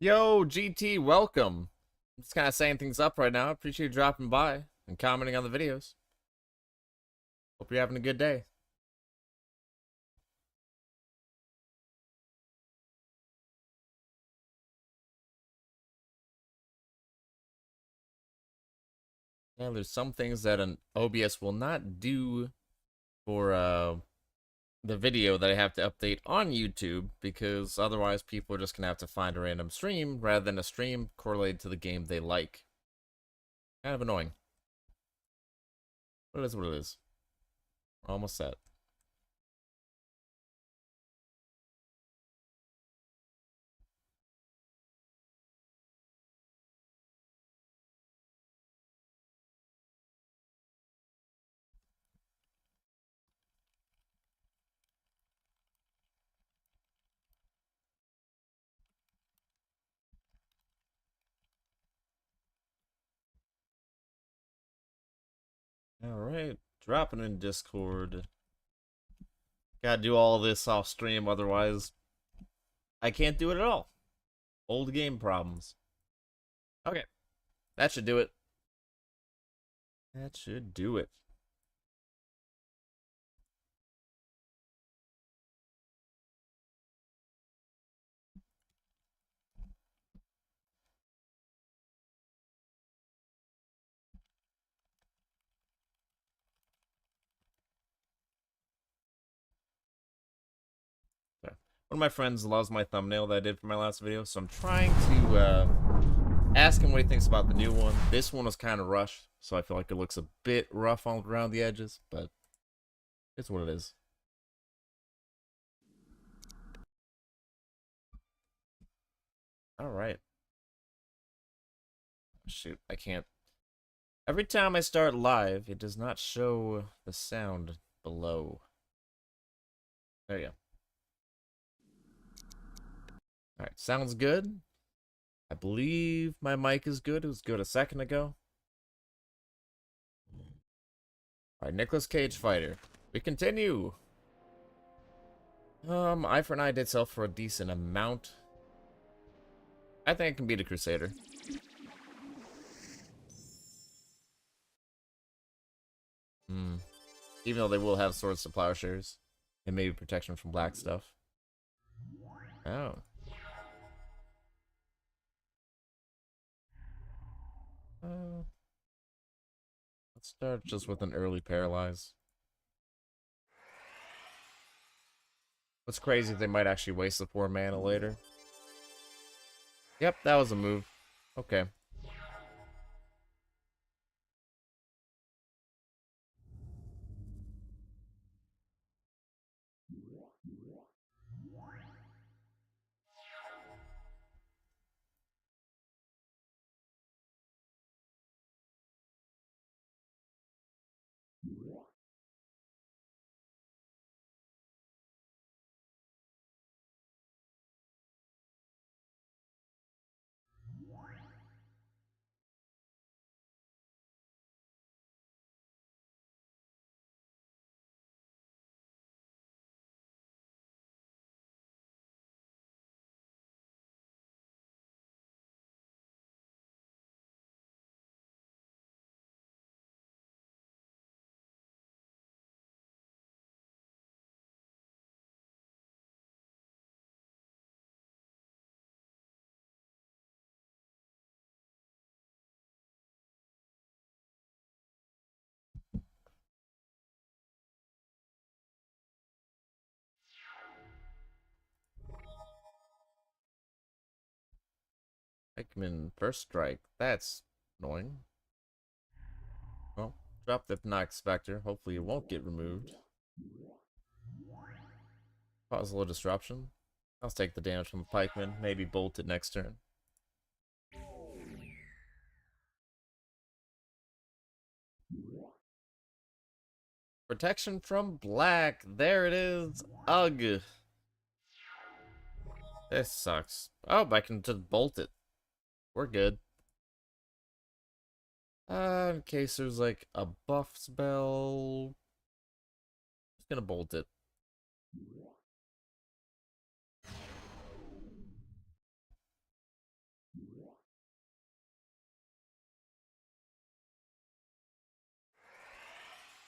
Yo, GT, welcome. I'm just kind of saying things up right now. Appreciate you dropping by and commenting on the videos. Hope you're having a good day. Yeah, there's some things that an OBS will not do for the video that I have to update on YouTube because otherwise people are just gonna have to find a random stream rather than a stream correlated to the game they like. Kind of annoying. But it is what it is. We're almost set. Alright, dropping in Discord. Gotta do all this off stream, otherwise I can't do it at all. Old game problems. Okay, that should do it. That should do it. Okay. One of my friends loves my thumbnail that I did for my last video, so I'm trying to ask him what he thinks about the new one. This one was kind of rushed, so I feel like it looks a bit rough all around the edges, but it's what it is. Alright. Shoot, I can't. Every time I start live, it does not show the sound below. There you go. Alright, sounds good. I believe my mic is good. It was good a second ago. Alright, Nicolas Cage fighter. We continue. Eye for an Eye did sell for a decent amount. I think I can beat a Crusader. Even though they will have swords to plowshares. And maybe protection from black stuff. Oh. Let's start just with an early paralyze. What's crazy, they might actually waste the 4 mana later. Yep, that was a move. Okay. Pikmin first strike. That's annoying. Well, drop the Knock Spectre. Hopefully it won't get removed. Cause a little disruption. I'll take the damage from the Pikeman. Maybe bolt it next turn. Protection from black. There it is. Ugh. This sucks. Oh, I can just bolt it. We're good. In case there's like a buff spell. Just gonna bolt it.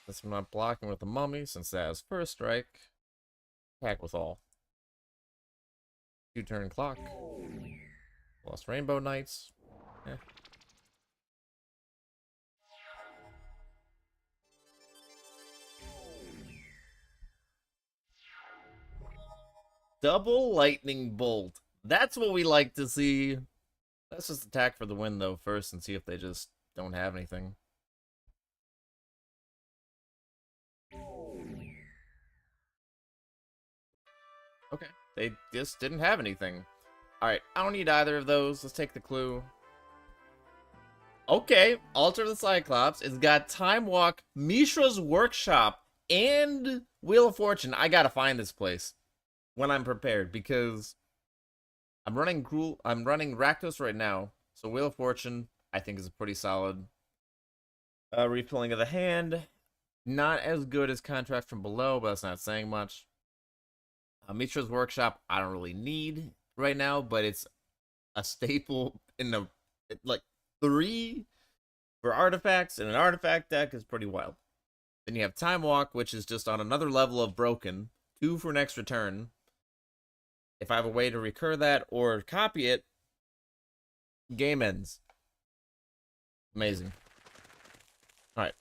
Since I'm not blocking with the mummy, since that is first strike, attack with all. 2-turn clock. Lost Rainbow Knights. Eh. Double lightning bolt. That's what we like to see. Let's just attack for the win though first and see if they just don't have anything. Okay, they just didn't have anything. Alright, I don't need either of those. Let's take the clue. Okay, Altar of the Cyclops. It's got Time Walk, Mishra's Workshop, and Wheel of Fortune. I gotta find this place when I'm prepared because I'm running rakdos right now. So Wheel of Fortune, I think, is pretty solid. Refilling of the hand. Not as good as Contract from Below, but that's not saying much. Mishra's Workshop, I don't really need right now, but it's a staple in the like 3 for artifacts, and an artifact deck is pretty wild. Then you have Time Walk, which is just on another level of broken. 2 for an extra turn. If I have a way to recur that or copy it, game ends. Amazing. Alright.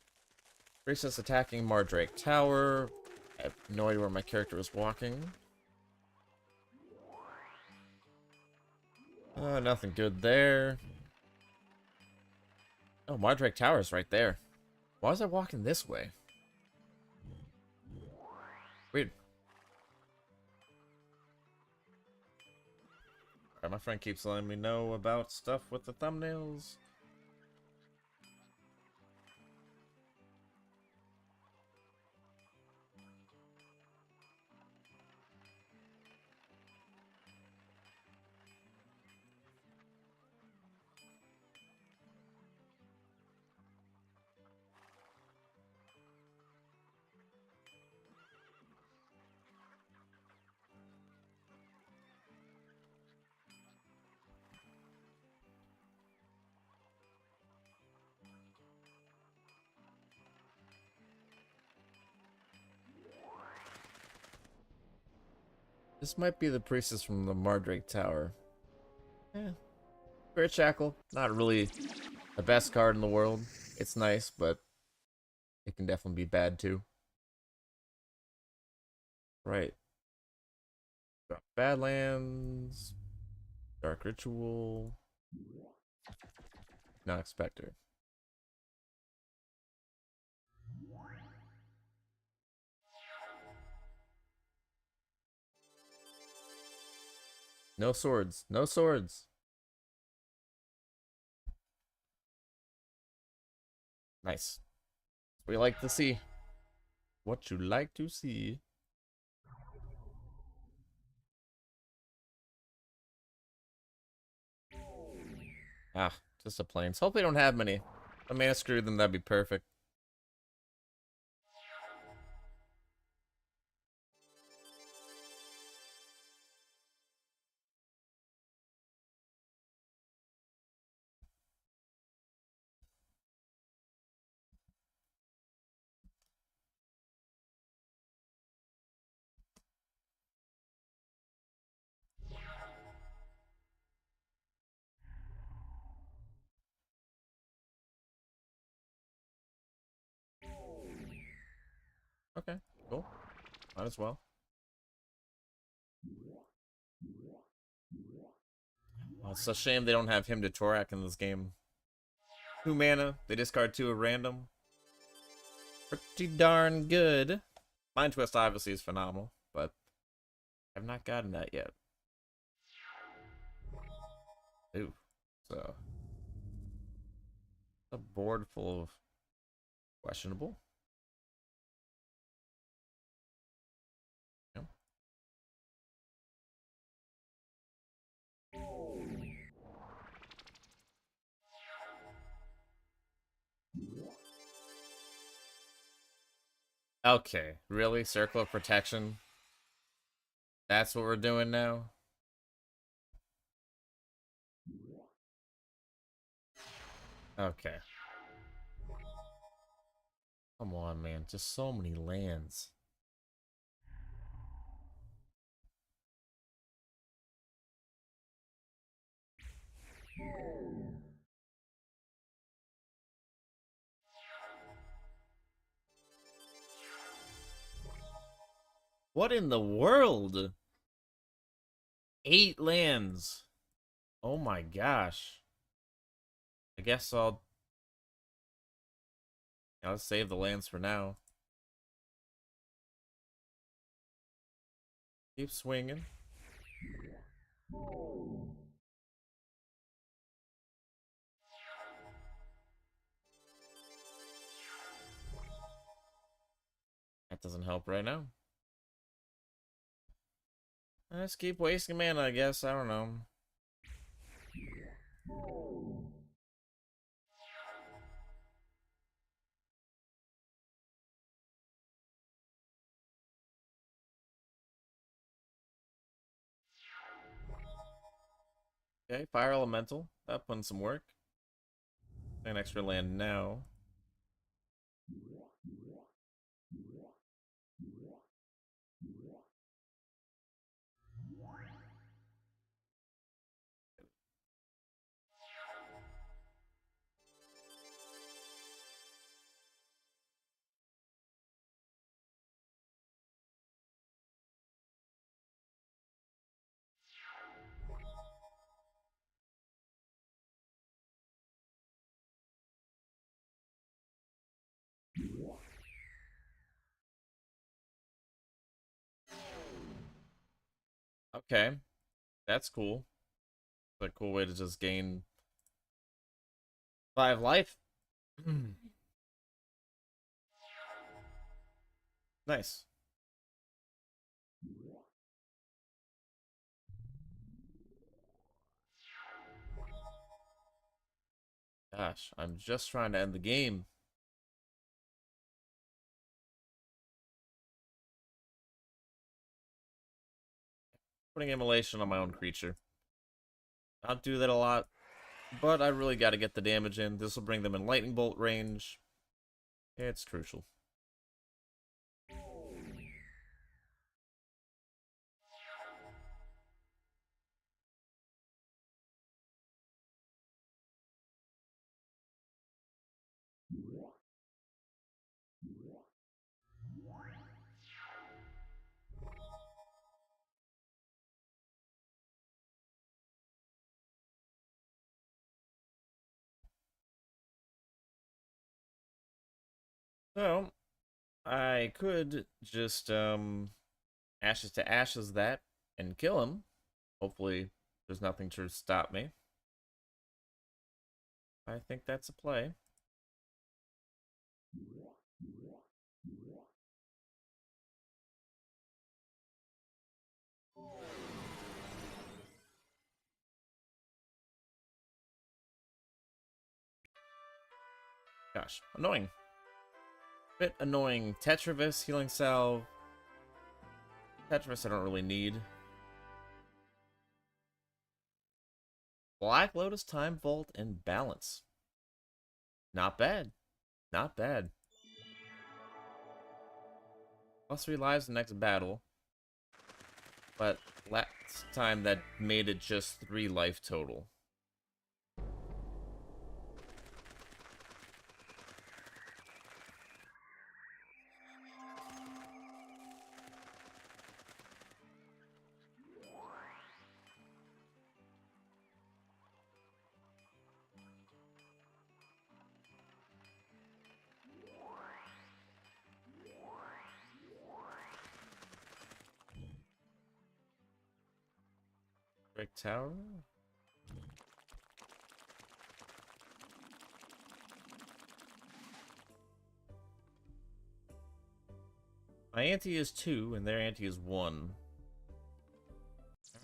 Grixis attacking Mardrake Tower. I have no idea where my character is walking. Nothing good there. Oh, Mardrake Tower is right there. Why was I walking this way? Weird. Alright, my friend keeps letting me know about stuff with the thumbnails. This might be the priestess from the Mardrake Tower. Spirit Shackle, not really the best card in the world. It's nice, but it can definitely be bad too. Right. Drop Badlands, Dark Ritual, not Expector. No swords. No swords. Nice. We like to see. What you like to see. Ah, just a plains. Hope they don't have many. If I mana screw them, that'd be perfect. Okay, cool. Might as well. Well, it's a shame they don't have him to Torak in this game. 2 mana, they discard 2 at random. Pretty darn good. Mind Twist obviously is phenomenal, but I've not gotten that yet. Ooh, so a board full of questionable. Yeah. Okay, really? Circle of Protection? That's what we're doing now? Okay. Come on, man. Just so many lands. What in the world? 8 lands. Oh my gosh. I guess I'll save the lands for now. Keep swinging. That doesn't help right now. Let's keep wasting mana, I guess. I don't know. Okay, Fire Elemental. That put in some work. An extra land now. Okay, that's cool. It's a cool way to just gain 5 life. Nice. Gosh, I'm just trying to end the game. Putting immolation on my own creature. I'll do that a lot, but I really got to get the damage in. This will bring them in lightning bolt range. It's crucial. So, I could just ashes to ashes that and kill him. Hopefully there's nothing to stop me. I think that's a play. Gosh, annoying. Bit annoying. Tetravis, Healing Salve. Tetravis I don't really need. Black Lotus, Time Vault, and Balance. Not bad. Not bad. +3 lives the next battle. But last time that made it just 3 life total. Break tower. My ante is 2, and their ante is 1.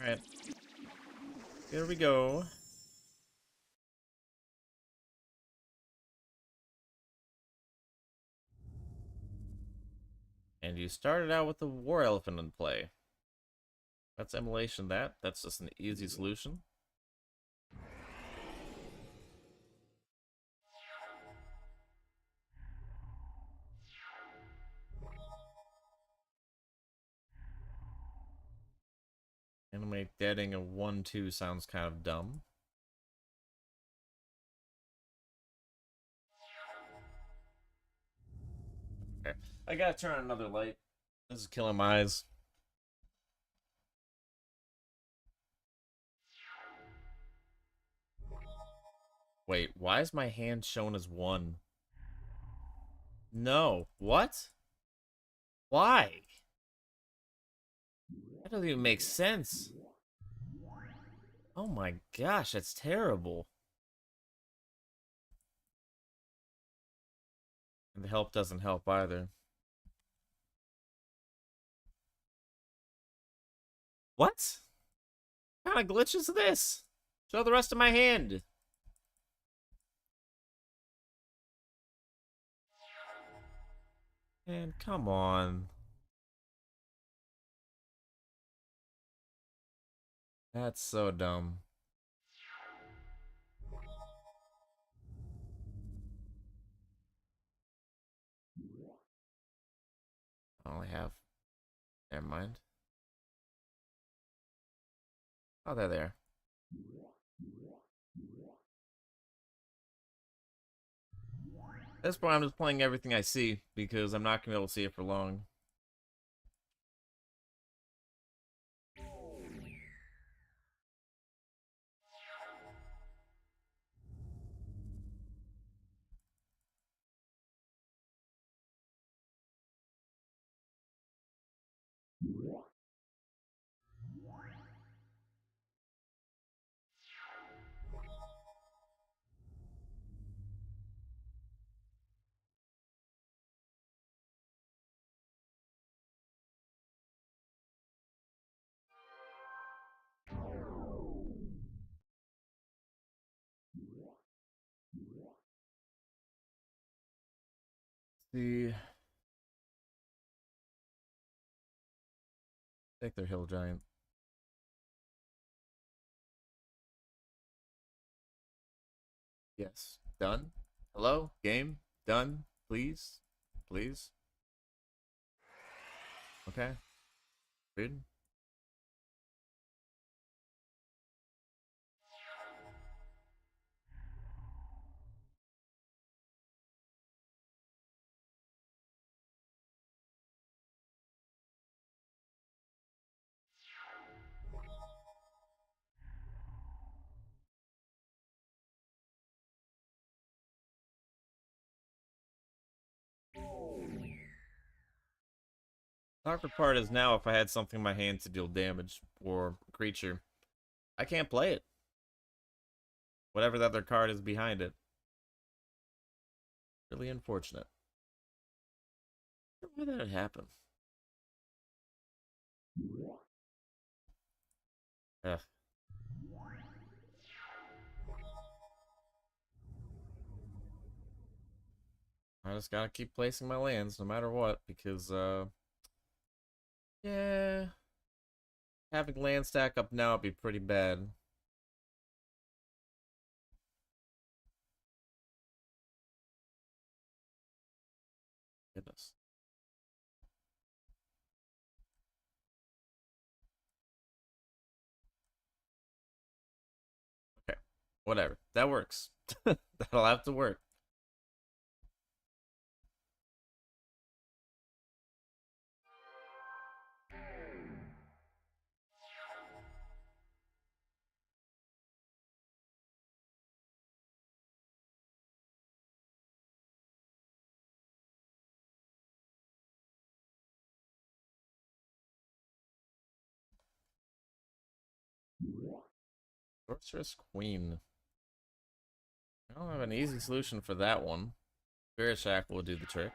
Alright. Here we go. And you started out with the War Elephant in play. That's immolation that. That's just an easy solution. Make deading a 1/2 sounds kind of dumb. Okay. I gotta turn on another light. This is killing my eyes. Wait, why is my hand shown as 1? No. What? Why? That doesn't even make sense. Oh my gosh, that's terrible. And the help doesn't help either. What? What kind of glitch is this? Show the rest of my hand. Man, come on. That's so dumb. I only have... Never mind. Oh, they're there. At this point, I'm just playing everything I see, because I'm not going to be able to see it for long. See... Take their hill giant. Yes. Done? Hello? Game? Done? Please? Please? Okay. Good. The awkward part is now if I had something in my hand to deal damage or a creature, I can't play it. Whatever that other card is behind it. Really unfortunate. Why did that happen? Ugh. I just gotta keep placing my lands no matter what, because, yeah. Having land stack up now would be pretty bad. Goodness. Okay. Whatever. That works. That'll have to work. Sorceress Queen. I don't have an easy solution for that one. Spirit Shackle will do the trick.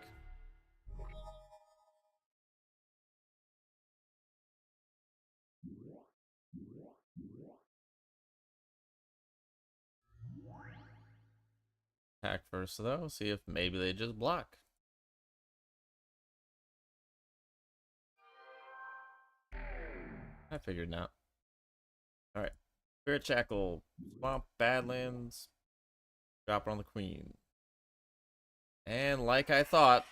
Attack first, though. See if maybe they just block. I figured now. Alright. Spirit Shackle. Swamp, Badlands. Drop it on the Queen. And like I thought,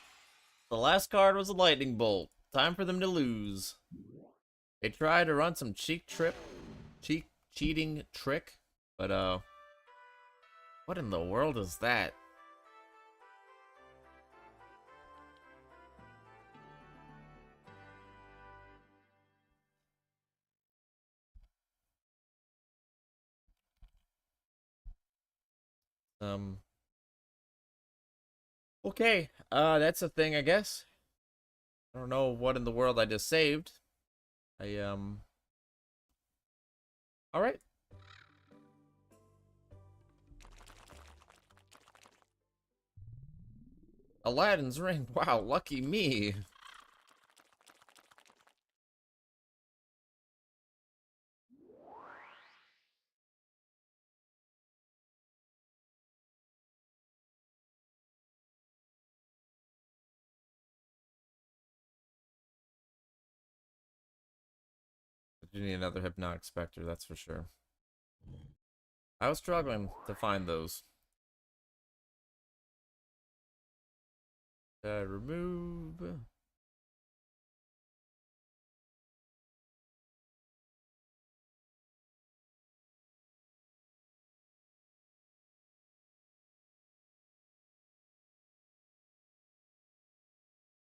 the last card was a Lightning Bolt. Time for them to lose. They tried to run some cheek trip cheating trick, but what in the world is that? Okay, that's a thing, I guess. I don't know what in the world I just saved. All right. Aladdin's ring. Wow, lucky me. I do need another hypnotic specter, that's for sure. I was struggling to find those. Remove.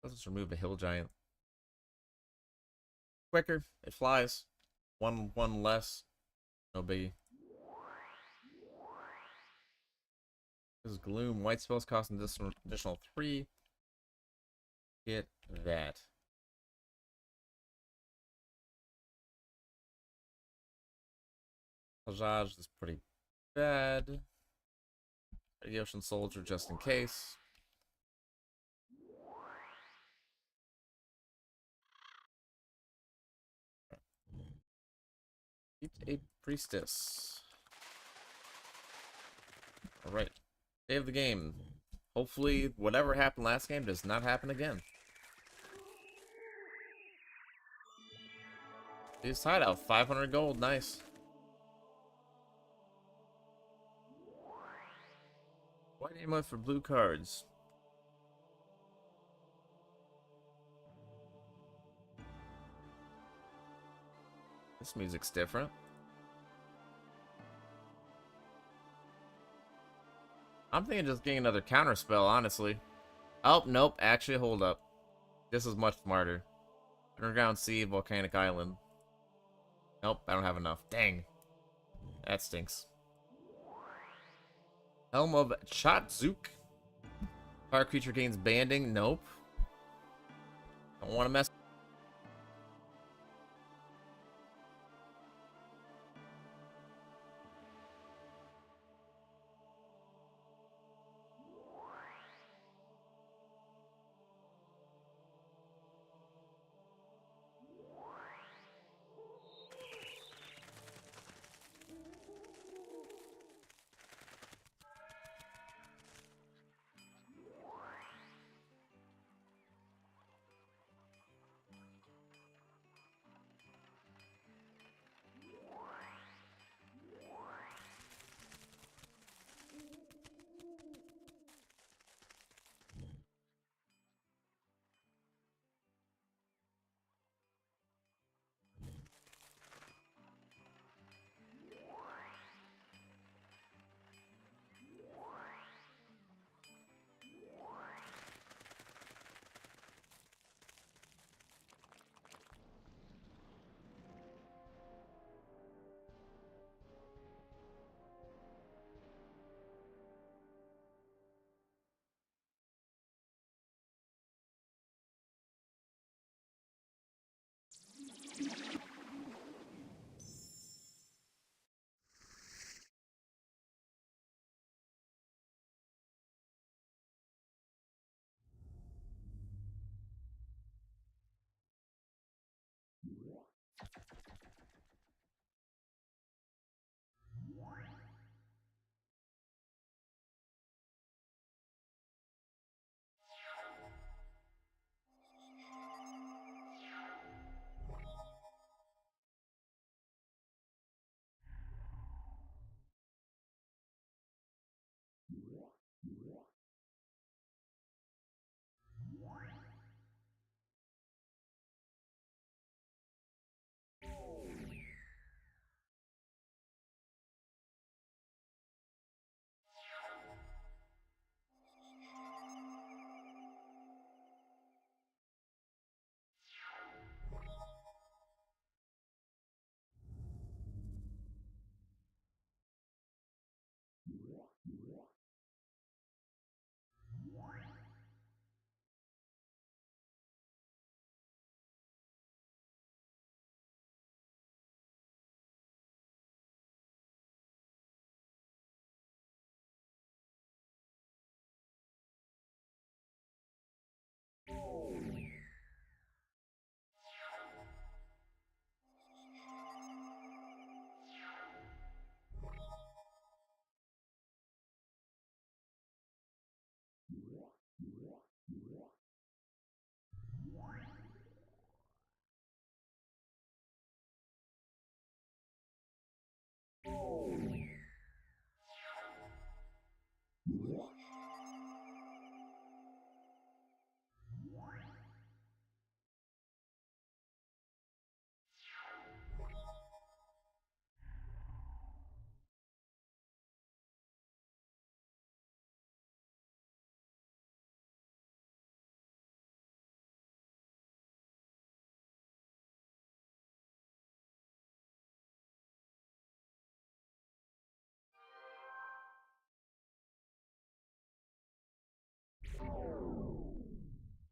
Let's just remove a hill giant. Quicker. It flies. One less. No biggie. This is Gloom. White spells cost an additional 3. Get that. Hajaj is pretty bad. The Ocean Soldier just in case. Keep a priestess. Alright. Save the game. Hopefully, whatever happened last game does not happen again. He's hideout. 500 gold. Nice. White amulet for blue cards. This music's different. I'm thinking just getting another counter spell, honestly. Oh, nope. Actually, hold up. This is much smarter. Underground Sea, Volcanic Island. Nope, I don't have enough. Dang. That stinks. Helm of Chatzuk. Fire creature gains banding. Nope. Don't want to mess.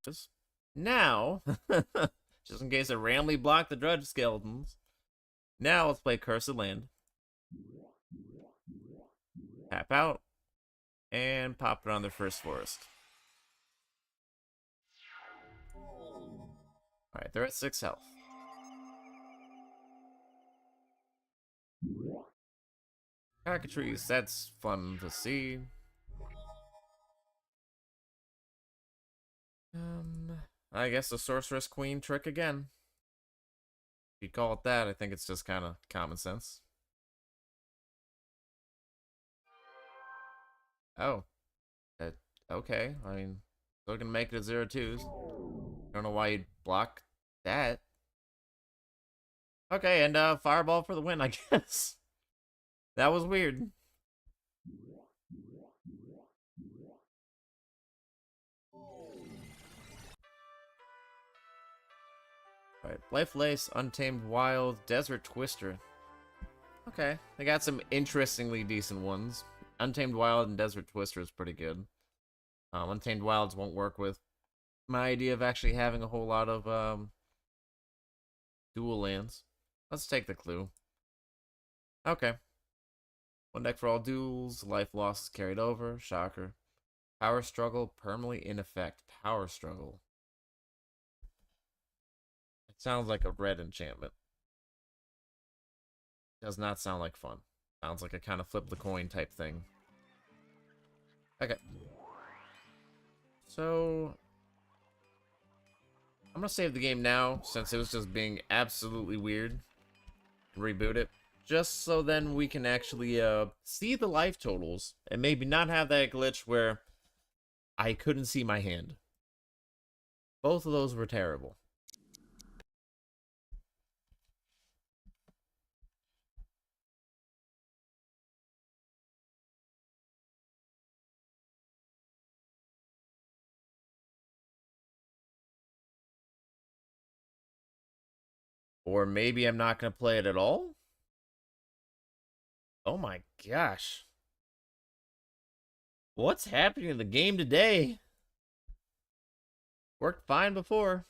Just now, just in case I randomly block the Dredge Skeletons. Now let's play Cursed Land. Tap out. And pop it on their first forest. Alright, they're at 6 health. Cockatrice, that's fun to see. I guess the Sorceress Queen trick again. If you call it that, I think it's just kind of common sense. Oh. Okay, I mean, still gonna make it a 0-2s. Don't know why you'd block that. Okay, and Fireball for the win, I guess. That was weird. Alright, Life Lace, Untamed Wild, Desert Twister. Okay, they got some interestingly decent ones. Untamed Wild and Desert Twister is pretty good. Untamed Wilds won't work with my idea of actually having a whole lot of dual lands. Let's take the clue. Okay. One deck for all duels, life loss is carried over, shocker. Power Struggle, permanently in effect. Power Struggle. It sounds like a red enchantment. Does not sound like fun. Sounds like a kind of flip the coin type thing. Okay. So I'm gonna save the game now, since it was just being absolutely weird. Reboot it. Just so then we can actually see the life totals, and maybe not have that glitch where I couldn't see my hand. Both of those were terrible. Or maybe I'm not going to play it at all? Oh my gosh. What's happening in the game today? Worked fine before.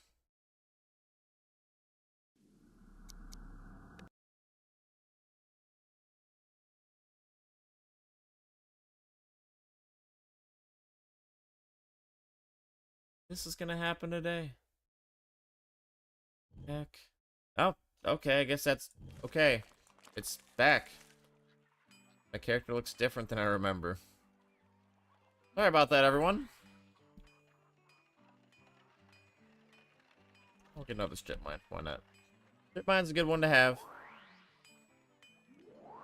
This is going to happen today. Heck. Oh, okay, I guess that's okay. It's back. My character looks different than I remember. Sorry about that, everyone. I'll get another strip mine. Why not? Strip mine's a good one to have.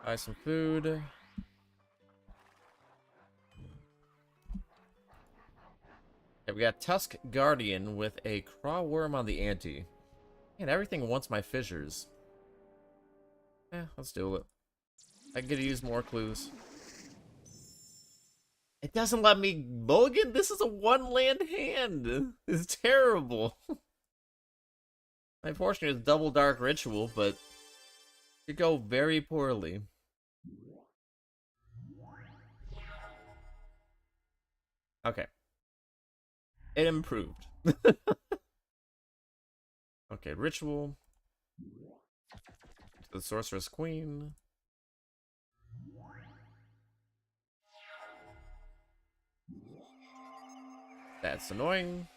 Buy some food. Okay, we got Tusk Guardian with a Craw Worm on the ante. And everything wants my fissures. Let's do it. I could use more clues. It doesn't let me mulligan? This is a one-land hand. It's terrible. Unfortunately, it's double dark ritual, but it could go very poorly. Okay. It improved. Okay, ritual. The Sorceress Queen. That's annoying.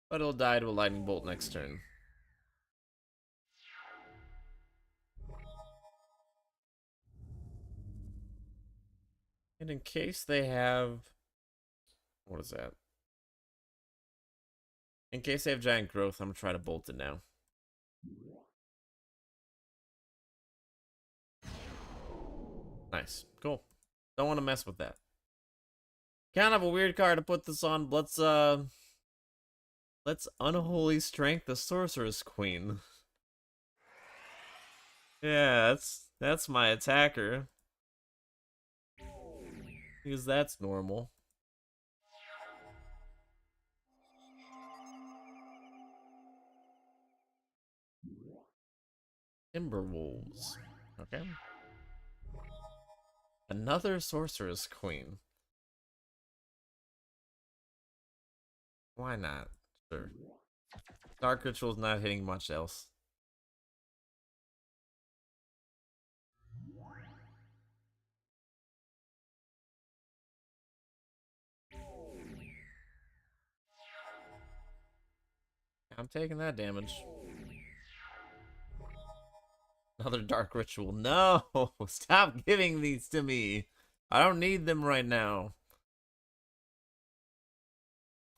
But it'll die to a lightning bolt next turn. And in case they have... What is that? In case they have giant growth, I'm gonna try to bolt it now. Nice. Cool. Don't want to mess with that. Kind of a weird card to put this on. Let's Unholy Strength the Sorceress Queen. Yeah, that's my attacker. Because that's normal. Timberwolves. Okay. Another Sorceress Queen. Why not? Sure. Dark Ritual's not hitting much else. I'm taking that damage. Another Dark Ritual. No! Stop giving these to me. I don't need them right now.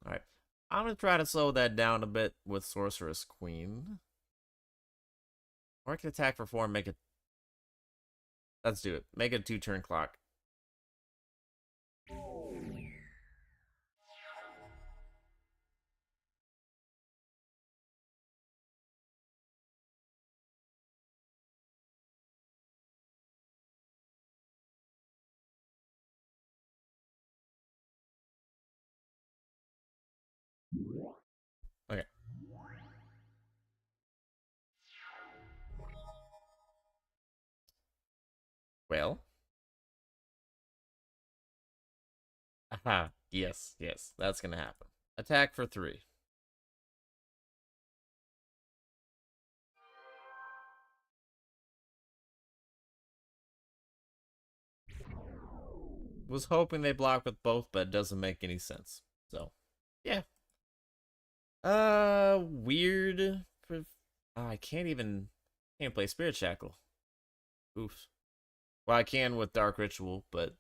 Alright. I'm gonna try to slow that down a bit with Sorceress Queen. Or I can attack for 4 and make it... Let's do it. Make it a 2-turn clock. Okay. Well. Aha. Yes, yes. That's gonna happen. Attack for 3. Was hoping they block with both, but it doesn't make any sense. So, yeah. Weird. I can't play Spirit Shackle. Oof. Well, I can with Dark Ritual, but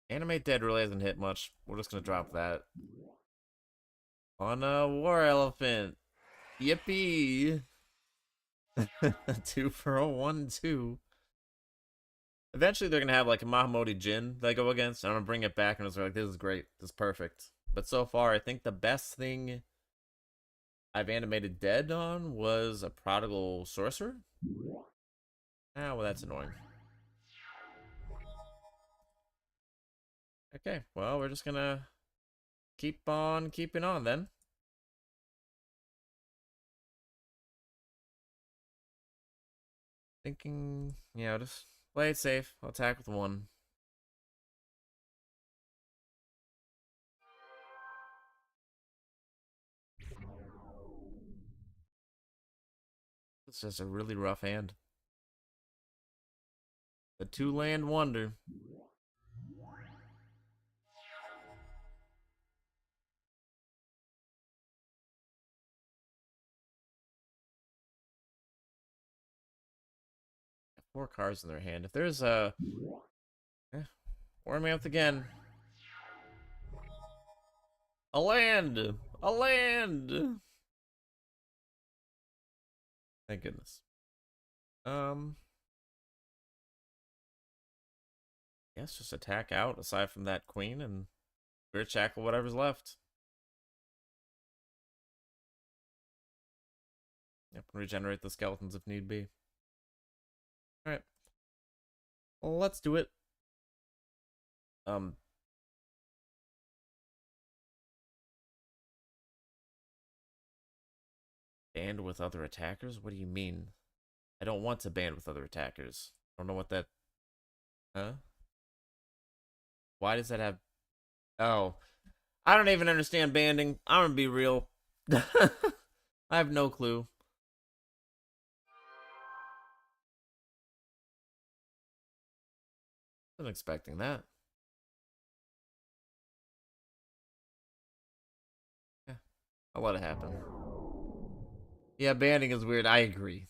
Animate Dead really hasn't hit much. We're just gonna drop that. On a War Elephant. Yippee! 2 for a 1-2. Eventually, they're gonna have like a Mahamoti Jin they go against. And I'm gonna bring it back, and it's like, this is great. This is perfect. But so far, I think the best thing I've animated dead on was a Prodigal Sorcerer. Ah, well, that's annoying. Okay, well, we're just gonna keep on keeping on then. Thinking, yeah, just play it safe. I'll attack with 1. It's just a really rough hand. The 2-land wonder. Four cards in their hand. If there's a... warm me up again. A land! A land! Thank goodness. Yes, just attack out aside from that queen and Spirit Shackle whatever's left. Yep, regenerate the skeletons if need be. Alright. Well, let's do it. Band with other attackers? What do you mean? I don't want to band with other attackers. I don't know what that... Huh? Why does that have... Oh. I don't even understand banding. I'm gonna be real. I have no clue. Wasn't expecting that. Yeah, I'll let it happen. Yeah, banding is weird. I agree.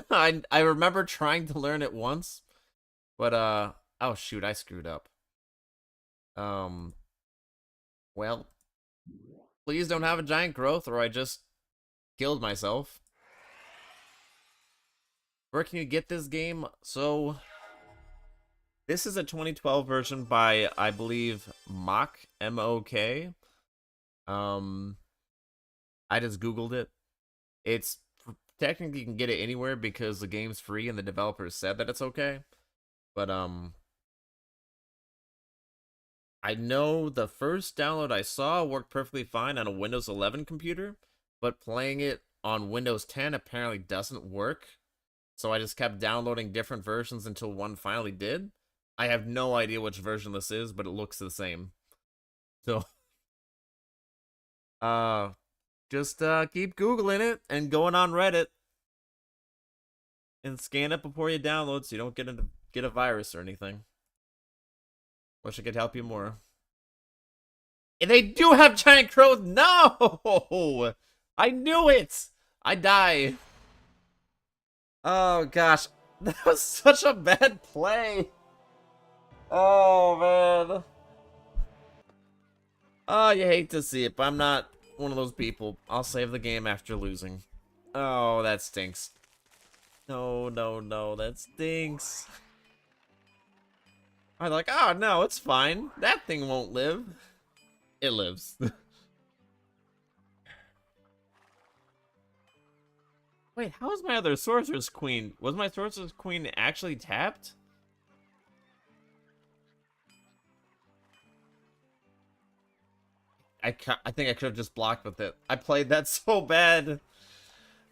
I remember trying to learn it once, but oh shoot, I screwed up. Well, please don't have a giant growth, or I just killed myself. Where can you get this game? So, this is a 2012 version by, I believe, Mock, M-O-K. I just Googled it. It's technically you can get it anywhere because the game's free and the developers said that it's okay. But, I know the first download I saw worked perfectly fine on a Windows 11 computer, but playing it on Windows 10 apparently doesn't work. So I just kept downloading different versions until one finally did. I have no idea which version this is, but it looks the same. So, uh, just keep Googling it and going on Reddit and scan it before you download so you don't get a virus or anything. Wish I could help you more. And they do have giant crows. No, I knew it. I die. Oh gosh, that was such a bad play. Oh man. Oh, you hate to see it, but I'm not one of those people. I'll save the game after losing. Oh, that stinks. No, no, no, that stinks. I'm like, oh no, it's fine. That thing won't live. It lives. Wait, how is my other Sorcerer's Queen? Was my Sorcerer's Queen actually tapped? I think I could have just blocked with it. I played that so bad.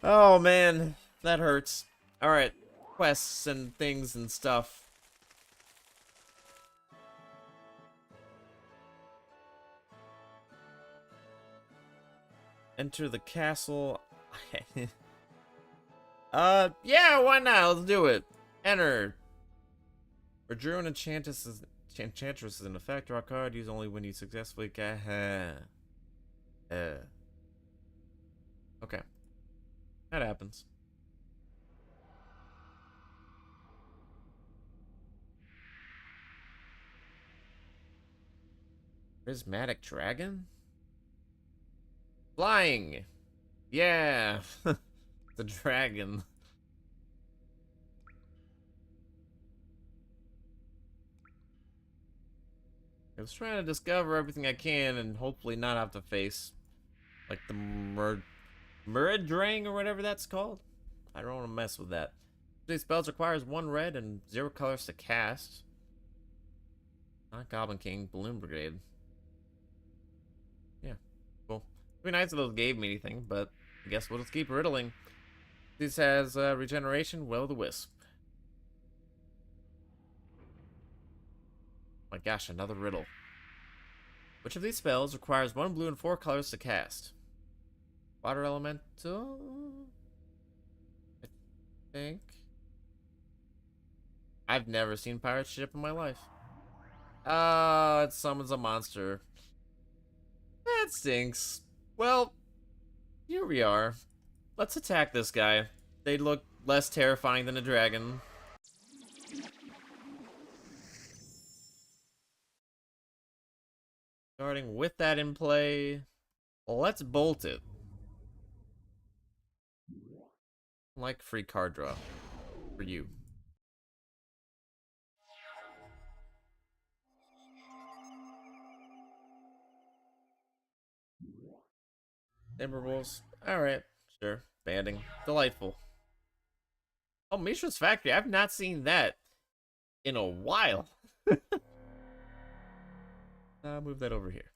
Oh man, that hurts. Alright, quests and things and stuff. Enter the castle. Yeah, why not? Let's do it. Enter. Withdrew an enchantress is an effect. Draw a card. Use only when you successfully okay. That happens. Prismatic dragon? Flying! Yeah! The dragon. I was trying to discover everything I can and hopefully not have to face like the Murdrang or whatever that's called. I don't want to mess with that. These spells requires 1 red and 0 colors to cast. Not Goblin King, Balloon Brigade. Yeah, cool. It'd be nice if those gave me anything, but I guess we'll just keep riddling. This has regeneration, Will-o'-the-Wisp. My gosh, another riddle. Which of these spells requires 1 blue and 4 colors to cast? Water Elemental? I think. I've never seen pirate ship in my life. It summons a monster. That stinks. Well, here we are. Let's attack this guy. They look less terrifying than a dragon. Starting with that in play, let's bolt it. Like free card draw for you. Timberwolves. Alright, sure. Banding. Delightful. Oh, Mishra's Factory. I've not seen that in a while. I'll move that over here.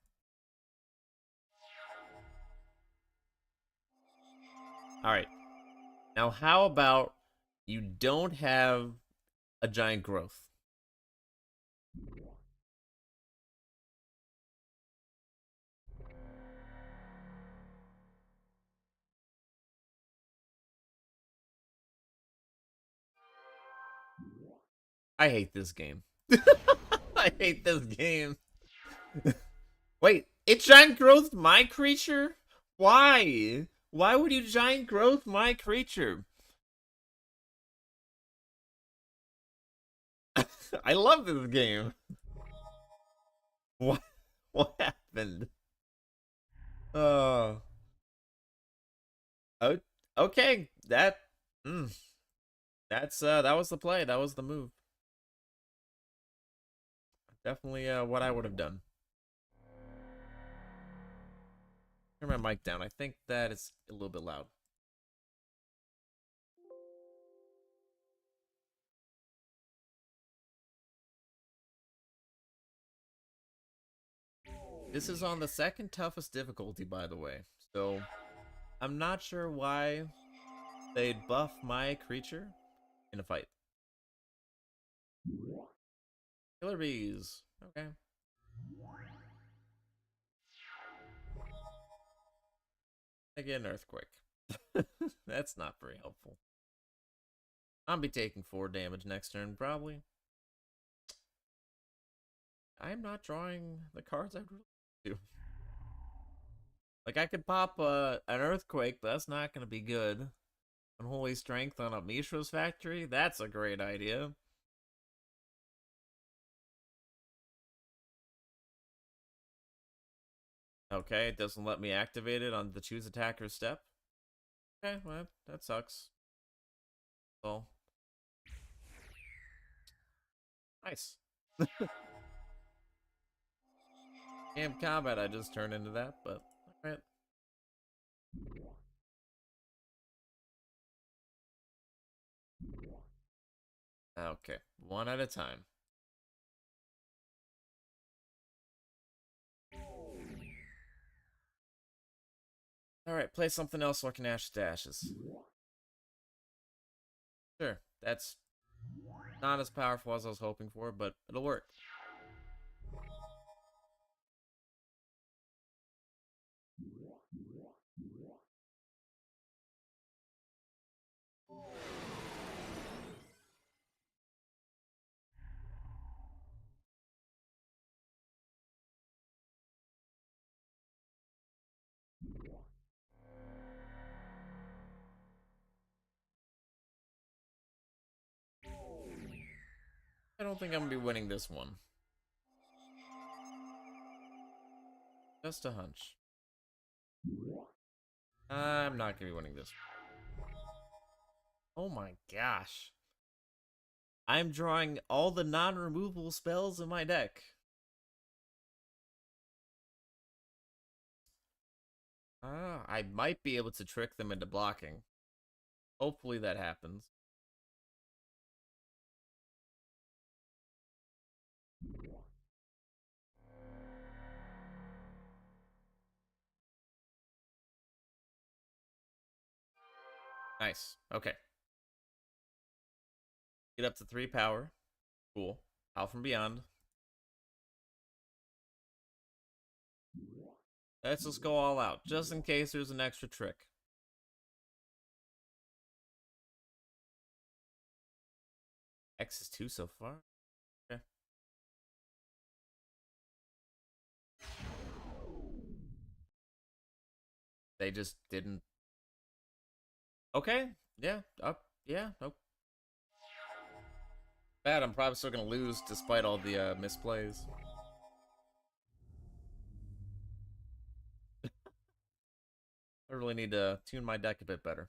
Alright. Now, how about you don't have a giant growth? I hate this game. I hate this game. Wait, it giant growth my creature? Why? Why would you giant growth my creature? I love this game. What? What happened? Oh. Oh. Okay. That. That's that was the play. That was the move. Definitely what I would have done. Turn my mic down. I think that is a little bit loud. This is on the second toughest difficulty, by the way. So, I'm not sure why they'd buff my creature in a fight. Killer bees. Okay. Again, earthquake. That's not very helpful. I'll be taking 4 damage next turn, probably. I'm not drawing the cards I'd really do. Like, I could pop an earthquake, but that's not going to be good. Unholy Strength on a Mishra's Factory? That's a great idea. Okay, it doesn't let me activate it on the choose attacker step. Okay, well, that sucks. Well, nice. Camp Combat, I just turned into that, but alright. Okay, one at a time. Alright, play something else so I can Ash Dashes. Sure, that's not as powerful as I was hoping for, but it'll work. I don't think I'm gonna be winning this one. Just a hunch. I'm not gonna be winning this one. Oh my gosh. I'm drawing all the non-removable spells in my deck. I might be able to trick them into blocking. Hopefully that happens. Nice. Okay. Get up to 3 power. Cool. Out from beyond. Let's just go all out, just in case there's an extra trick. X is 2 so far. Okay. They just didn't. Okay. Yeah. Up. Yeah. Nope. Bad. I'm probably still gonna lose despite all the misplays. I really need to tune my deck a bit better.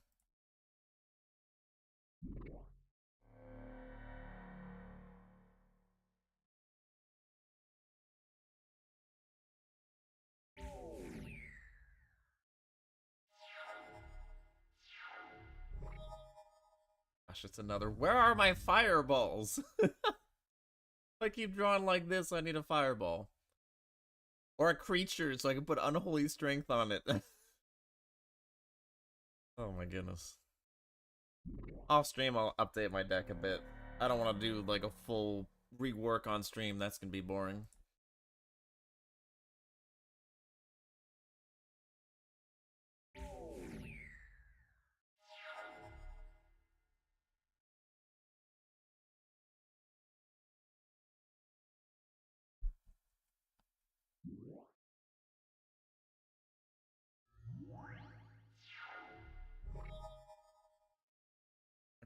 Gosh, it's another. Where are my fireballs? If I keep drawing like this, I need a fireball. Or a creature so I can put Unholy Strength on it. Oh my goodness. Off stream, I'll update my deck a bit. I don't want to do like a full rework on stream. That's gonna be boring.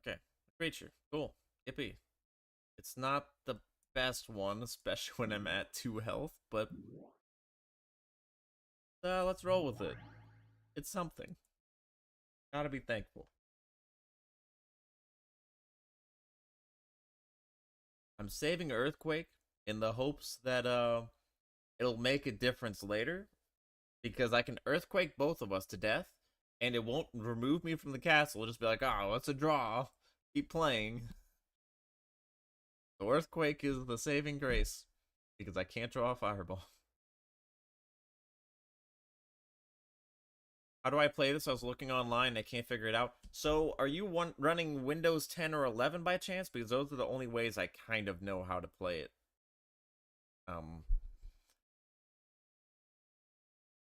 Okay, creature, cool, yippee. It's not the best one, especially when I'm at 2 health, but let's roll with it. It's something. Gotta be thankful. I'm saving Earthquake in the hopes that it'll make a difference later, because I can Earthquake both of us to death, and it won't remove me from the castle. It'll just be like, oh, it's a draw. Keep playing. The Earthquake is the saving grace, because I can't draw a Fireball. How do I play this? I was looking online. I can't figure it out. So, are you running Windows 10 or 11 by chance? Because those are the only ways I kind of know how to play it. Um,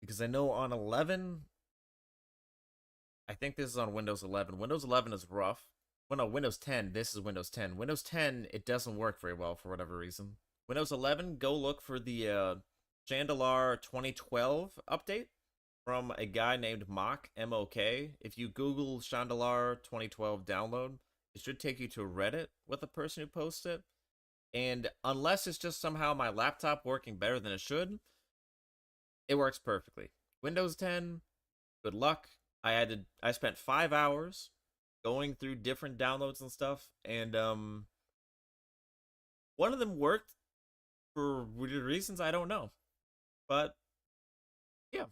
because I know on 11, I think this is on Windows 11. Windows 11 is rough. Well, no, Windows 10. This is Windows 10. Windows 10, it doesn't work very well for whatever reason. Windows 11, go look for the Shandalar 2012 update from a guy named Mock, M-O-K. If you Google Shandalar 2012 download, it should take you to Reddit with the person who posts it. And unless it's just somehow my laptop working better than it should, it works perfectly. Windows 10, good luck. I spent 5 hours going through different downloads and stuff, and one of them worked for weird reasons I don't know. But yeah.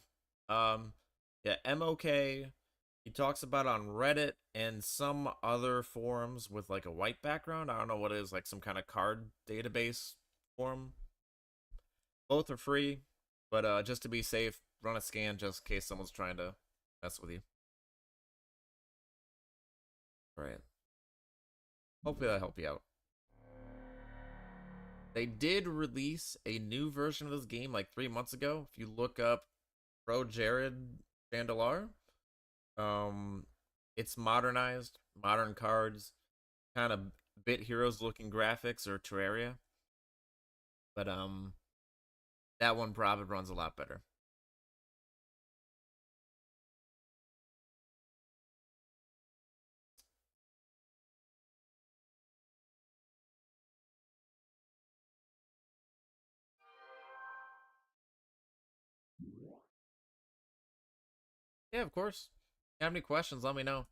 Yeah, MOK, he talks about on Reddit and some other forums with like a white background. I don't know what it is, like some kind of card database forum. Both are free, but just to be safe, run a scan just in case someone's trying to mess with you. Right. Hopefully that'll help you out. They did release a new version of this game like 3 months ago. If you look up Pro Jared Shandalar, it's modernized, modern cards, kind of Bit Heroes looking graphics or Terraria. But that one probably runs a lot better. Yeah, of course. If you have any questions, let me know.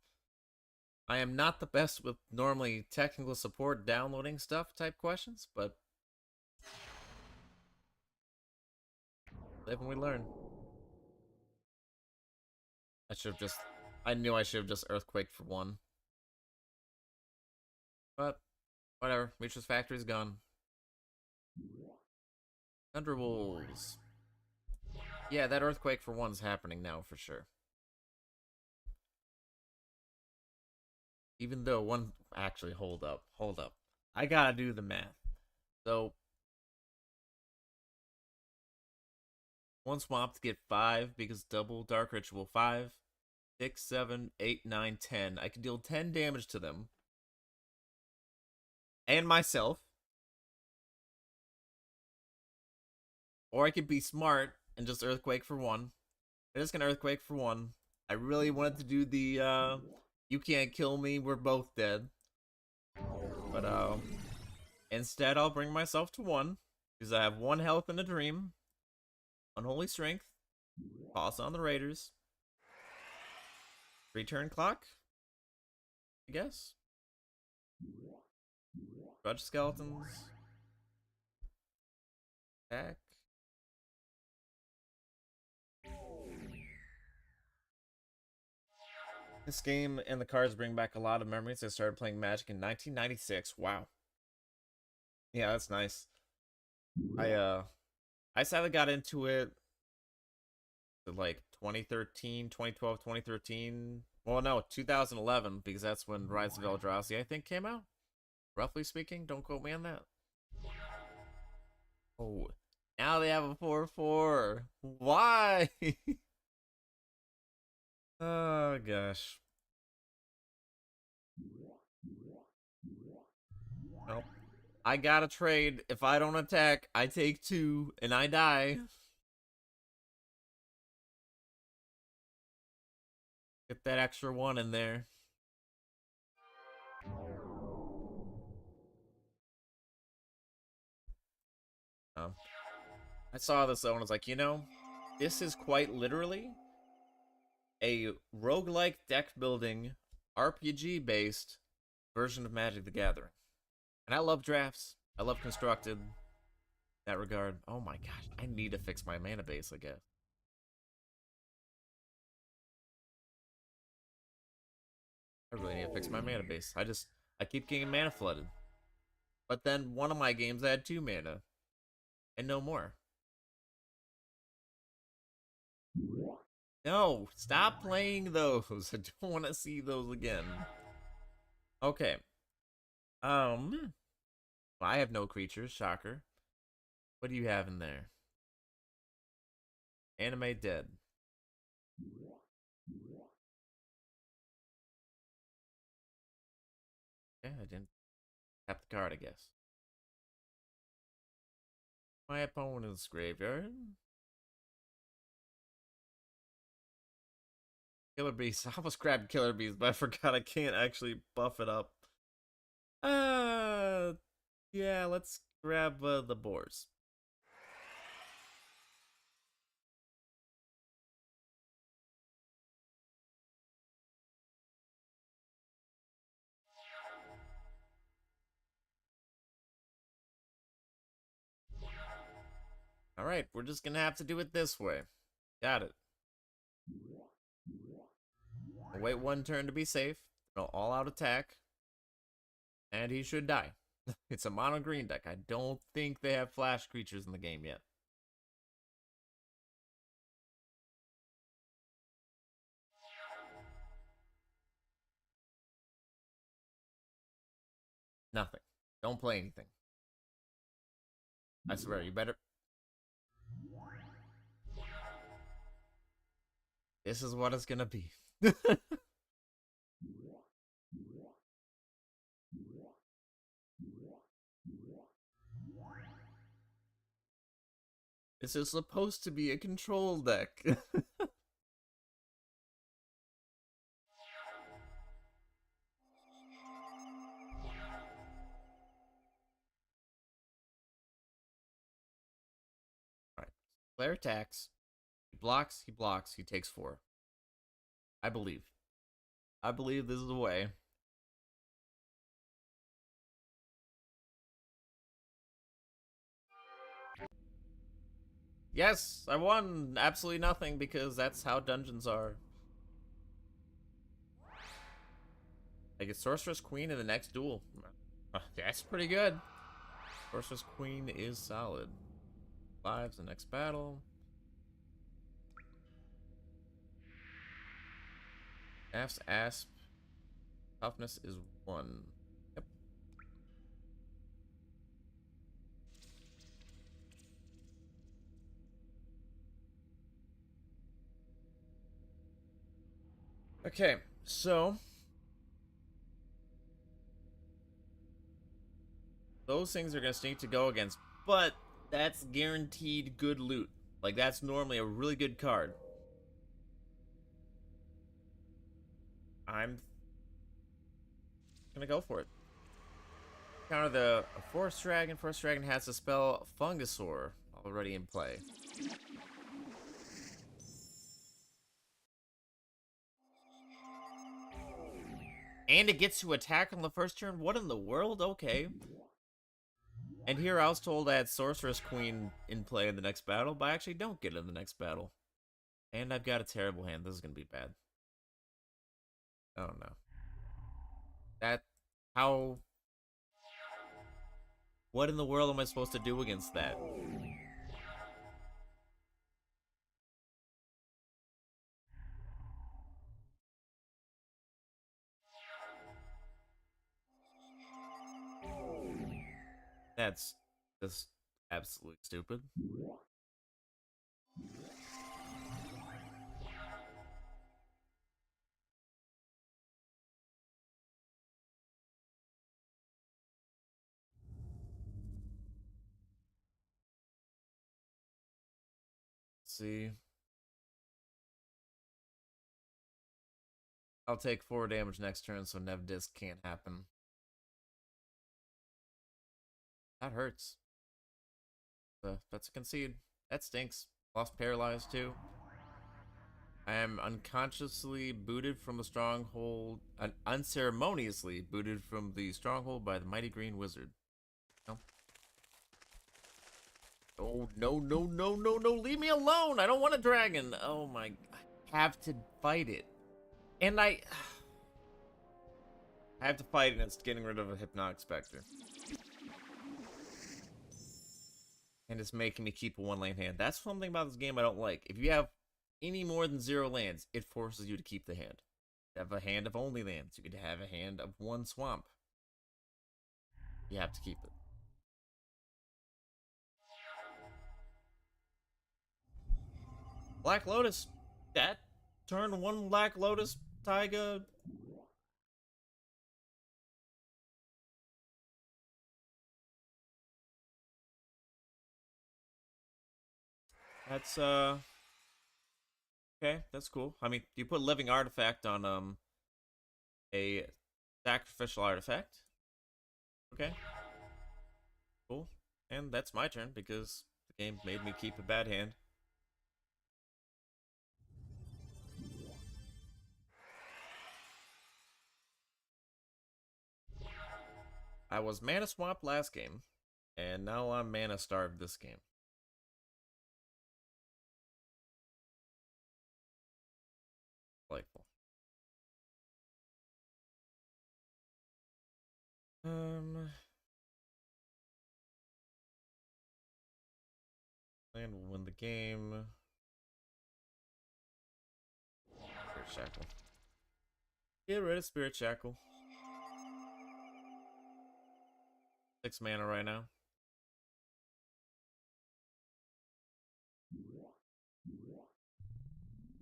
I am not the best with normally technical support downloading stuff type questions, but live and we learn. I knew I should have just earthquaked for one. But, whatever. Reacher's Factory's gone. Thunderwolves. Yeah, that earthquake for one's happening now for sure. Even though one... Actually, hold up. Hold up. I gotta do the math. So, one swamp to get 5 because double Dark Ritual 5, 6, 7, 8, 9, 10. I can deal 10 damage to them. And myself. Or I could be smart and just Earthquake for 1. I'm just gonna Earthquake for 1. I really wanted to do the, you can't kill me, we're both dead. But, instead I'll bring myself to 1. Because I have 1 health in a dream. Unholy Strength. Toss on the Raiders. Return clock? I guess. Grudge Skeletons. Attack. This game and the cards bring back a lot of memories. I started playing Magic in 1996. Wow. Yeah, that's nice. I sadly got into it like 2013, 2012, 2013. Well, no, 2011, because that's when Rise of Eldrazi, I think, came out. Roughly speaking, don't quote me on that. Oh, now they have a 4/4. Why? Oh, gosh. Nope. I gotta trade. If I don't attack, I take 2, and I die. Get that extra 1 in there. I saw this though and was like, you know, this is quite literally a roguelike deck building, RPG based version of Magic the Gathering. And I love drafts. I love constructed in that regard. Oh my gosh, I need to fix my mana base, I guess. I really need to fix my mana base. I keep getting mana flooded. But then one of my games I had 2 mana. And no more. No, stop playing those. I don't want to see those again. Okay. I have no creatures, shocker. What do you have in there? Anime dead. Yeah, I didn't tap the card, I guess. My opponent's graveyard. Killer Beast. I almost grabbed Killer Beast, but I forgot I can't actually buff it up. Uh, yeah, let's grab the boars. Alright, we're just gonna have to do it this way. Got it. I'll wait one turn to be safe. I'll all-out attack. And he should die. It's a mono green deck. I don't think they have flash creatures in the game yet. Nothing. Don't play anything. I swear, you better. This is what it's gonna be. This is supposed to be a control deck. Alright. Player attacks. He blocks, he takes 4. I believe. I believe this is the way. Yes, I won absolutely nothing because that's how dungeons are. I get Sorceress Queen in the next duel. That's pretty good. Sorceress Queen is solid. 5's the next battle. F's Asp. Toughness is 1. Yep. Okay, so those things are gonna sneak to go against, but that's guaranteed good loot. Like, that's normally a really good card. I'm gonna go for it. Counter the Forest Dragon. Forest Dragon has the spell Fungusaur already in play. And it gets to attack on the first turn? What in the world? Okay. And here I was told I had Sorceress Queen in play in the next battle, but I actually don't get it in the next battle. And I've got a terrible hand. This is going to be bad. Oh no. That... How... What in the world am I supposed to do against that? That's just absolutely stupid. Let's see. I'll take 4 damage next turn, so Nev Disc can't happen. That hurts. That's a concede. That stinks. Lost Paralyzed too. I am unconsciously booted from the stronghold, unceremoniously booted from the stronghold by the mighty green wizard. No. Oh, no, no, no, no, no, leave me alone! I don't want a dragon! Oh my... I have to fight it. And I have to fight against getting rid of a Hypnotic Spectre. And it's making me keep a 1-lane hand. That's something about this game I don't like. If you have any more than 0 lands, it forces you to keep the hand. You have a hand of only lands. You could have a hand of 1 swamp. You have to keep it. Black Lotus. That turn 1 Black Lotus Taiga. That's okay, that's cool. I mean, you put living artifact on a sacrificial artifact. Okay. Cool. And that's my turn because the game made me keep a bad hand. I was mana swapped last game, and now I'm mana starved this game. Delightful. And we'll win the game. Spirit Shackle. Get rid of Spirit Shackle. 6 mana right now.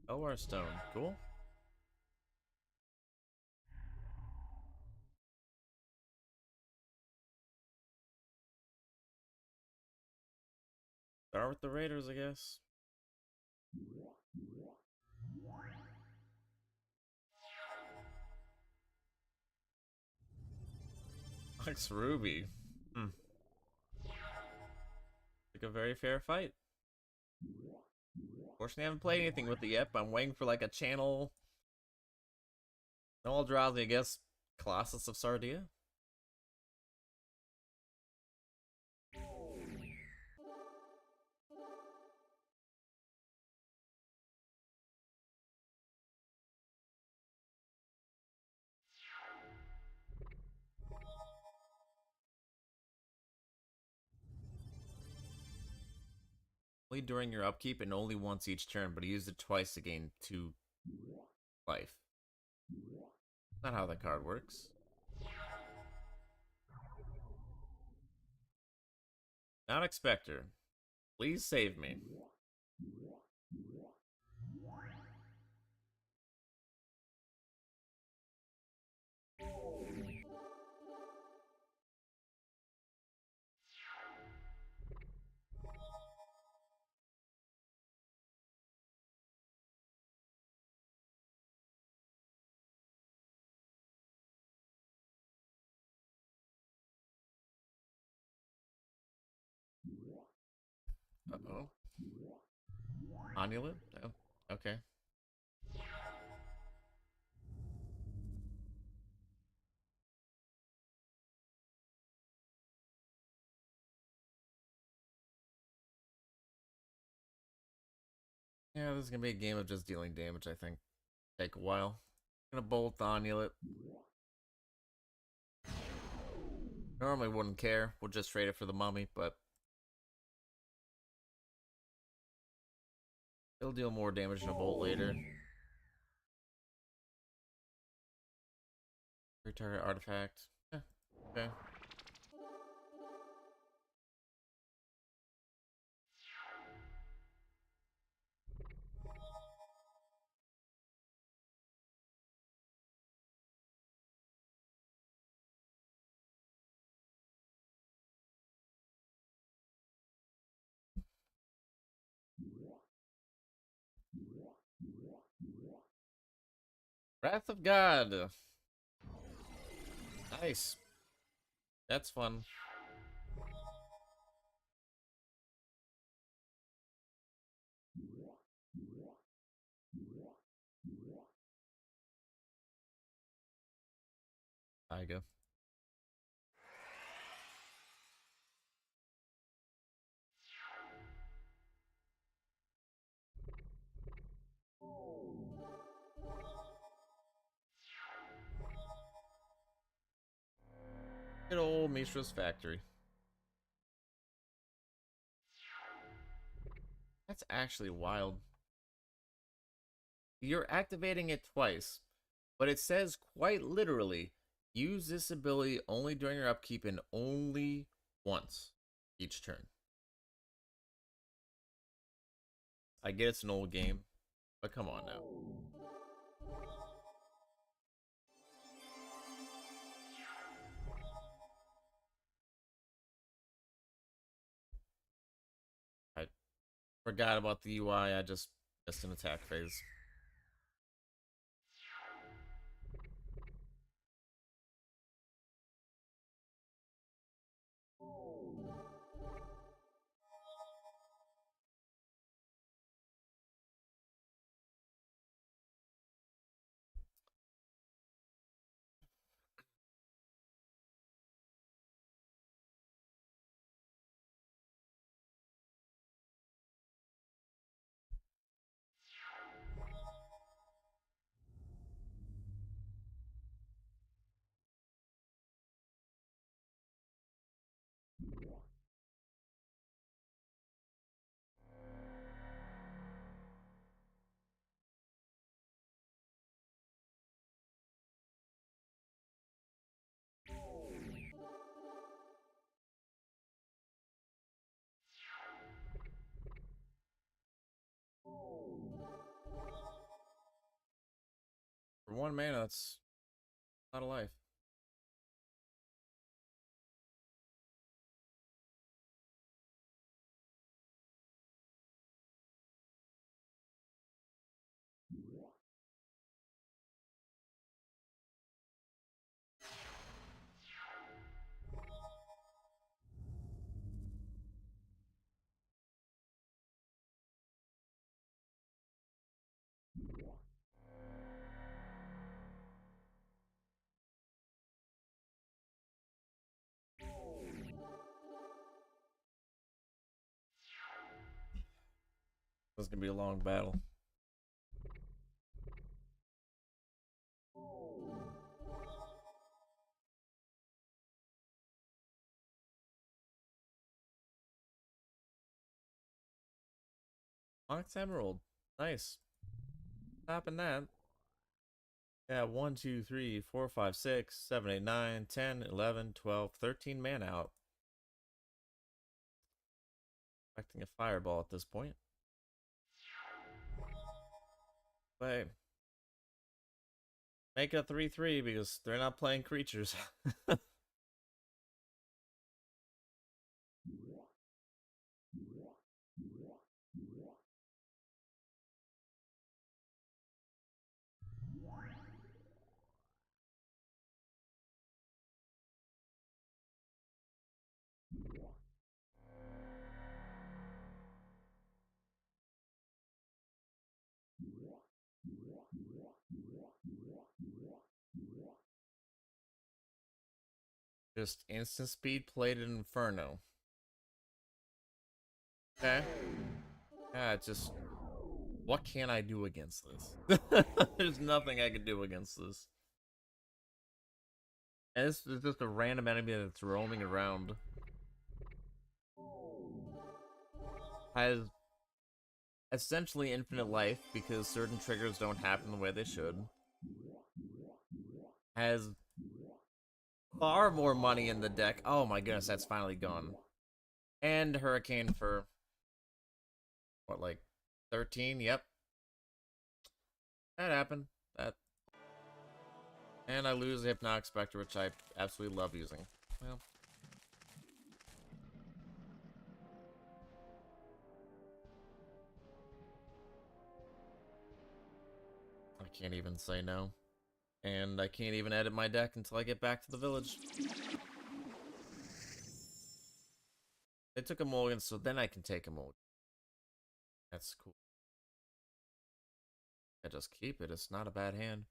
LR Stone. Cool. Start with the Raiders, I guess. Alex Ruby. Like a very fair fight. Fortunately, I haven't played anything with it yet, but I'm waiting for like a channel. No Eldrazi, I guess. Colossus of Sardia. Only during your upkeep and only once each turn, but he used it twice to gain 2 life. Not how that card works. Non-Expector. Please save me. Uh-oh. Onulet? Oh, okay. Yeah, this is gonna be a game of just dealing damage, I think. Take a while. Gonna bolt the Onulet. Normally wouldn't care. We'll just trade it for the mummy, but it'll deal more damage than a bolt later. Retarget artifact. Okay. Wrath of God. Nice. That's fun. Taiga. Good old Mishra's factory. That's actually wild. You're activating it twice, but it says quite literally, use this ability only during your upkeep and only once each turn. I get it's an old game, but come on now. I forgot about the UI. I just missed an attack phase. For 1 mana, that's a lot of life. This is gonna be a long battle. Onyx Emerald. Nice. Stopping that. Yeah, 1, 2, 3, 4, 5, 6, 7, 8, 9, 10, 11, 12, 13 mana out. Expecting a fireball at this point. But make it a 3-3 because they're not playing creatures. Just instant speed played in Inferno. Okay. Yeah, it's just what can I do against this? There's nothing I can do against this. And this is just a random enemy that's roaming around. Has essentially infinite life because certain triggers don't happen the way they should. Has far more money in the deck. Oh my goodness, that's finally gone. And Hurricane for what, like 13? Yep. That happened. That. And I lose the Hypnotic Spectre, which I absolutely love using. Well. I can't even say no. And I can't even edit my deck until I get back to the village. They took a mulligan, so then I can take a mulligan. That's cool. I just keep it. It's not a bad hand.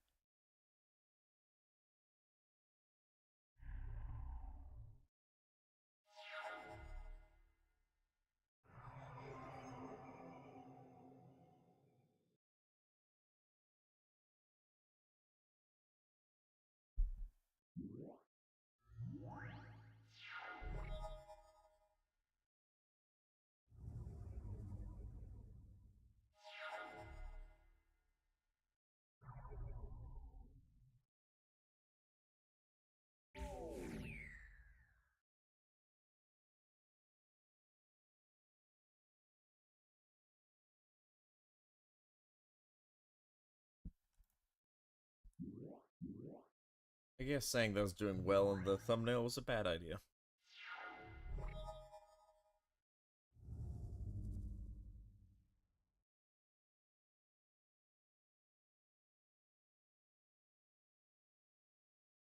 I guess saying that I was doing well in the thumbnail was a bad idea.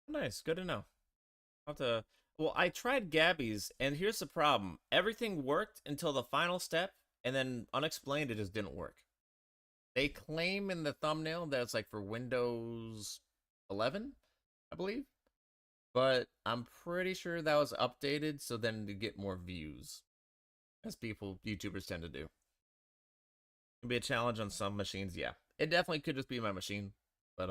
Nice, good to know. I'll have to. Well, I tried Gabby's, and here's the problem. Everything worked until the final step, and then unexplained, it just didn't work. They claim in the thumbnail that it's like for Windows 11, I believe. But I'm pretty sure that was updated so then to get more views, as YouTubers tend to do. It'd be a challenge on some machines, yeah. It definitely could just be my machine, but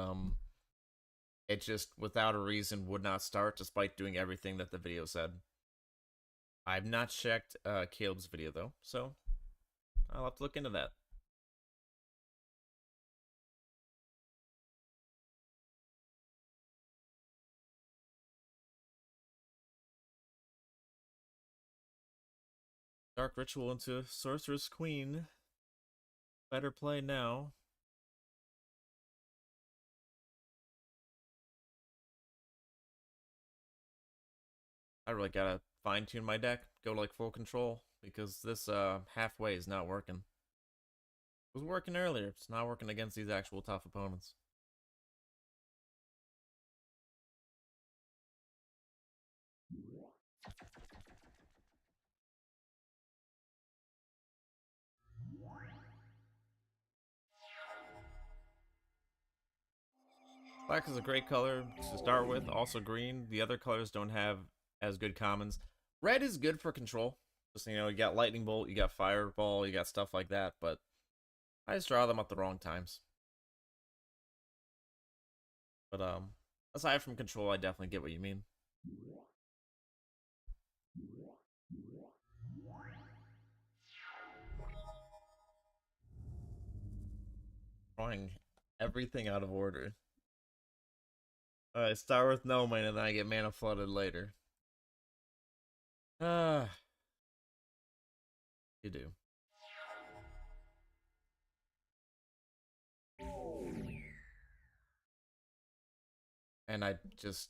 it just, without a reason, would not start despite doing everything that the video said. I've not checked Caleb's video, though, so I'll have to look into that. Dark Ritual into Sorcerer's Queen. Better play now. I really gotta fine-tune my deck, go to like full control, because this halfway is not working. It was working earlier, it's not working against these actual tough opponents. Black is a great color to start with, also green. The other colors don't have as good commons. Red is good for control. Just, you know, you got Lightning Bolt, you got Fireball, you got stuff like that, but I just draw them at the wrong times. But aside from control, I definitely get what you mean. Drawing everything out of order. Alright, start with no mana, and then I get mana flooded later. You do. And I just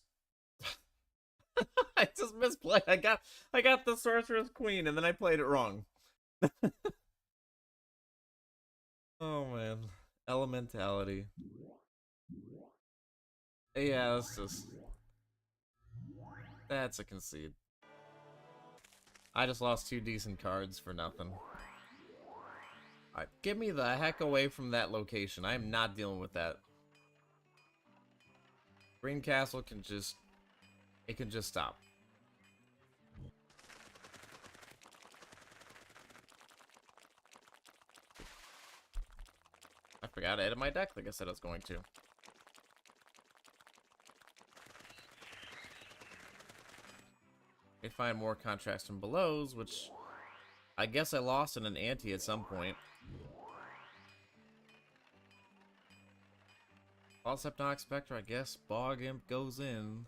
I just misplayed. I got the Sorcerer's Queen and then I played it wrong. Oh man. Elementality. Yeah, that's a concede. I just lost 2 decent cards for nothing. Alright, get me the heck away from that location. I am not dealing with that. Green Castle can just stop. I forgot to edit my deck like I said I was going to. I find more contracts from belows, which I guess I lost in an ante at some point. False Hypnotic Spectre, I guess Bog Imp goes in.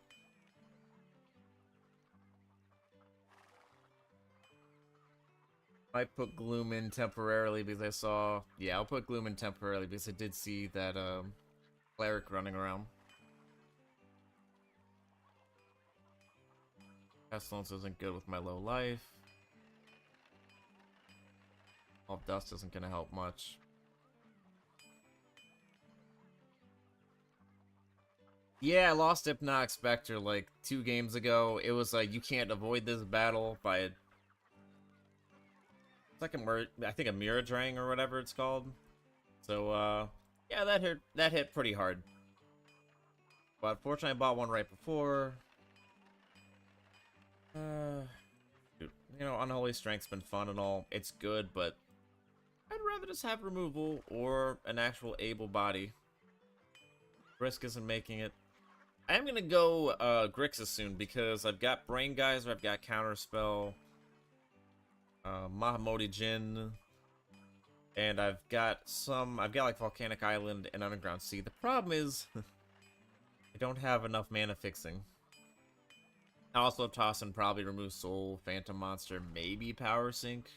Might put Gloom in temporarily because I saw... Yeah, I'll put Gloom in temporarily because I did see that Cleric running around. Pestilence isn't good with my low life. All Dust isn't going to help much. Yeah, I lost Hypnotic Spectre like 2 games ago. It was like, you can't avoid this battle by a... It's like I think a Mirror Drang or whatever it's called. So, yeah, that hit pretty hard. But fortunately, I bought one right before. Dude, you know, Unholy Strength's been fun and all. It's good, but I'd rather just have removal or an actual able body. Risk isn't making it. I am gonna go Grixis soon because I've got Brain Geyser, I've got Counterspell, Mahamoti Jin, and I've got like Volcanic Island and Underground Sea. The problem is I don't have enough mana fixing. I also toss and probably remove Soul, Phantom Monster, maybe Power Sink.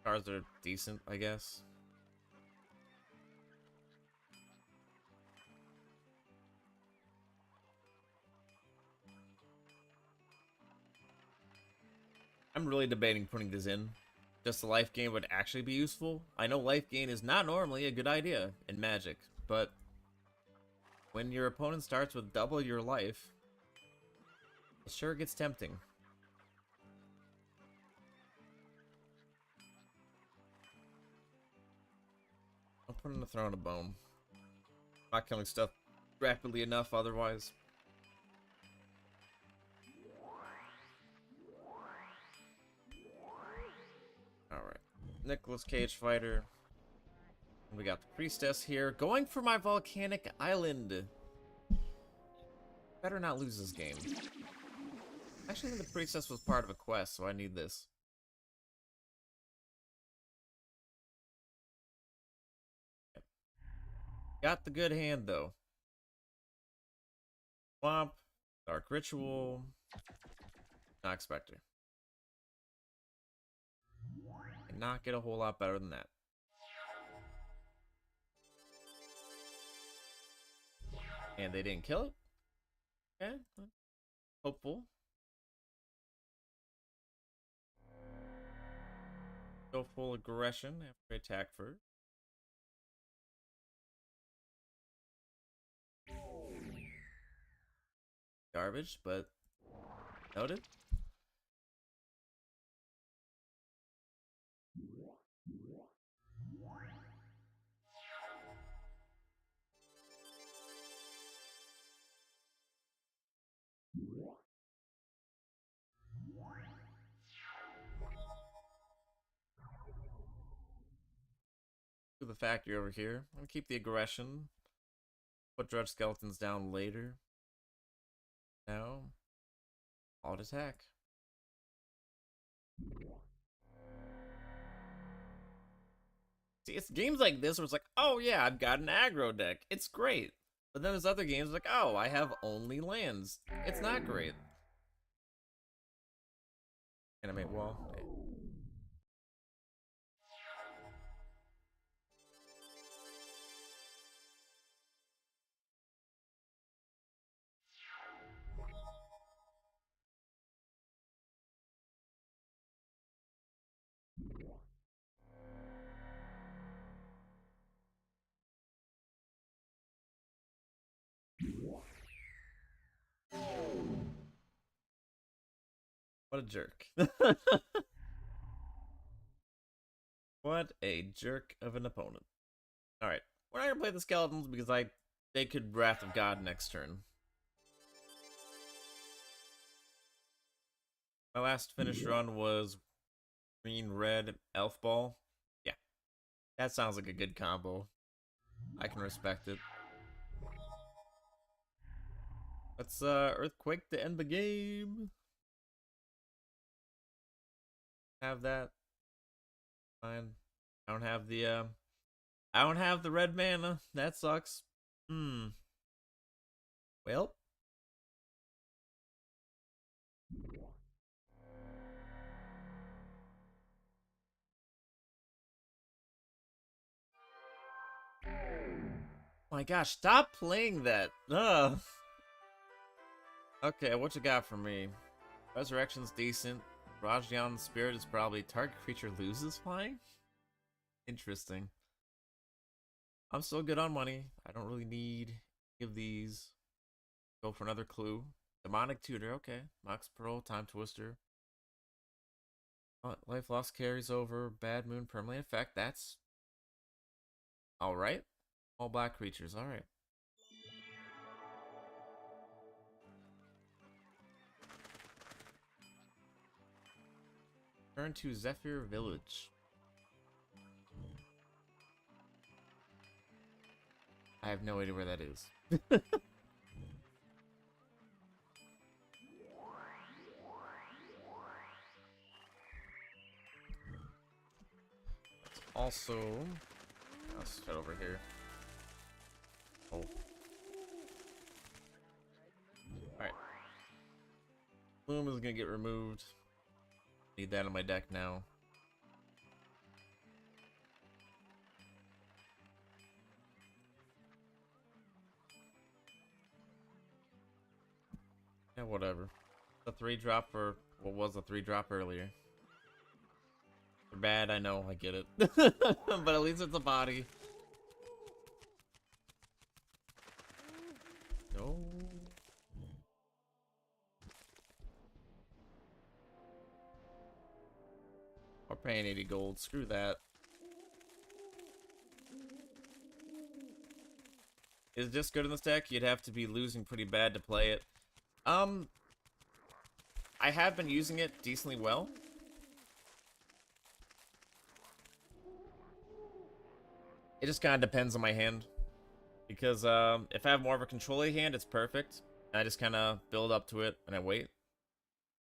Cards are decent, I guess. I'm really debating putting this in. Just the life gain would actually be useful. I know life gain is not normally a good idea in Magic, but when your opponent starts with double your life, it sure gets tempting. I'll put in the Throne of Bone. Not killing stuff rapidly enough otherwise. Alright. Nicholas Cage Fighter. We got the Priestess here. Going for my Volcanic Island. Better not lose this game. Actually, I think the Priestess was part of a quest, so I need this. Yep. Got the good hand, though. Swamp. Dark Ritual. Nox Spectre. Not get a whole lot better than that. And they didn't kill it? Okay. Hopeful. Go full aggression after attack first. Garbage, but noted. To the factory over here. I'm gonna keep the aggression. Put Dredge Skeletons down later. Now, I'll attack. See, it's games like this where it's like, oh yeah, I've got an aggro deck. It's great. But then there's other games like, oh, I have only lands. It's not great. Animate wall. Okay. What a jerk. What a jerk of an opponent. Alright, we're not gonna play the skeletons because they could Wrath of God next turn. My last finished run was green-red elf ball. Yeah, that sounds like a good combo. I can respect it. Let's Earthquake to end the game. Have that. Fine. I don't have the red mana. That sucks. Well. My gosh, stop playing that. Ugh. Okay, what you got for me? Resurrection's decent. Rajan Spirit is probably target creature loses flying? Interesting. I'm still good on money. I don't really need any of these. Go for another clue. Demonic Tutor, okay. Mox Pearl, Time Twister. Life Lost carries over. Bad Moon permanently effect. That's alright. All black creatures, alright. Turn to Zephyr Village. I have no idea where that is. Also, let's head over here. Oh. Alright. Bloom is gonna get removed. Need that in my deck now. Yeah, whatever. The 3-drop for what was a 3-drop earlier. bad, I know, I get it. But at least it's a body. No. We're paying 80 gold. Screw that. Is this good in this deck? You'd have to be losing pretty bad to play it. I have been using it decently well. It just kind of depends on my hand. Because if I have more of a controlling hand, it's perfect. I just kind of build up to it and I wait.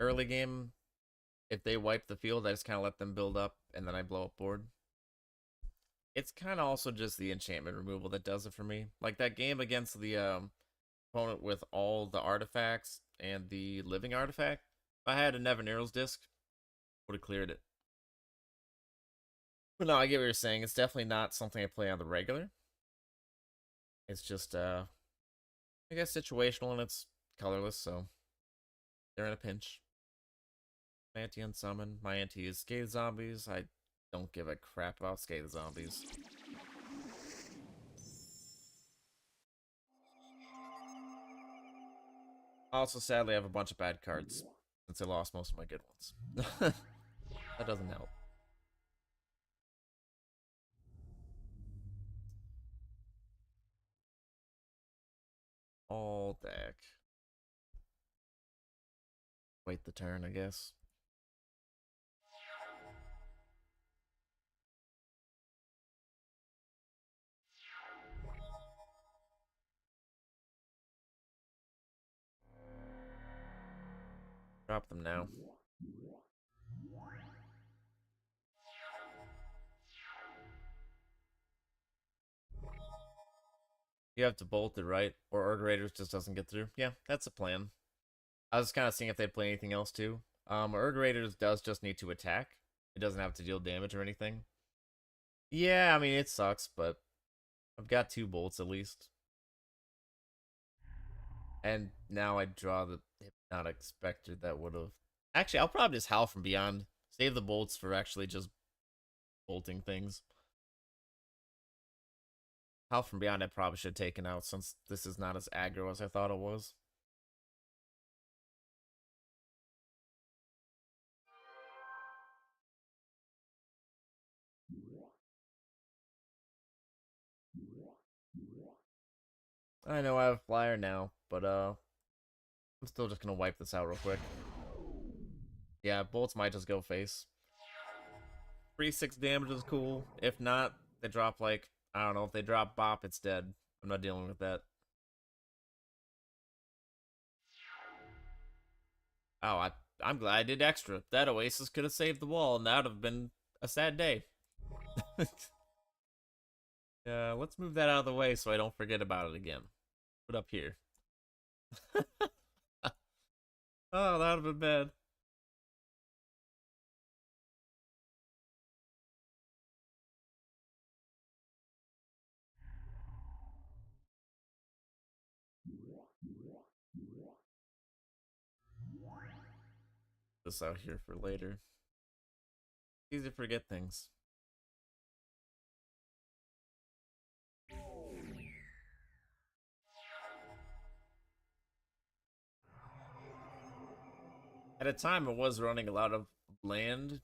Early game, if they wipe the field, I just kind of let them build up and then I blow up board. It's kind of also just the enchantment removal that does it for me. Like that game against the opponent with all the artifacts and the living artifact. If I had a Nevinyrral's disc, would have cleared it. But no, I get what you're saying. It's definitely not something I play on the regular. It's just, I guess, situational and it's colorless, so they're in a pinch. My anti unsummon. My anti is Scathe Zombies. I don't give a crap about Scathe Zombies. Also, sadly, I have a bunch of bad cards since I lost most of my good ones. That doesn't help. All deck. Wait the turn, I guess. Drop them now. You have to bolt it, right? Or Urg Raiders just doesn't get through. Yeah, that's a plan. I was kind of seeing if they'd play anything else too. Urg Raiders does just need to attack. It doesn't have to deal damage or anything. Yeah, I mean, it sucks, but I've got 2 bolts at least. And now I draw the Hypnotic Spectre that would have... Actually, I'll probably just Howl from Beyond. Save the bolts for actually just bolting things. Howl from Beyond I probably should have taken out since this is not as aggro as I thought it was. I know I have a flyer now, but I'm still just gonna wipe this out real quick. Yeah, bolts might just go face. 3-6 damage is cool. If not, they drop like, I don't know, if they drop Bop, it's dead. I'm not dealing with that. Oh, I'm glad I did extra. That Oasis could have saved the wall, and that would have been a sad day. Yeah, let's move that out of the way so I don't forget about it again. Put up here. Oh, that would have been bad. This out here for later. Easy to forget things. At a time, I was running a lot of land,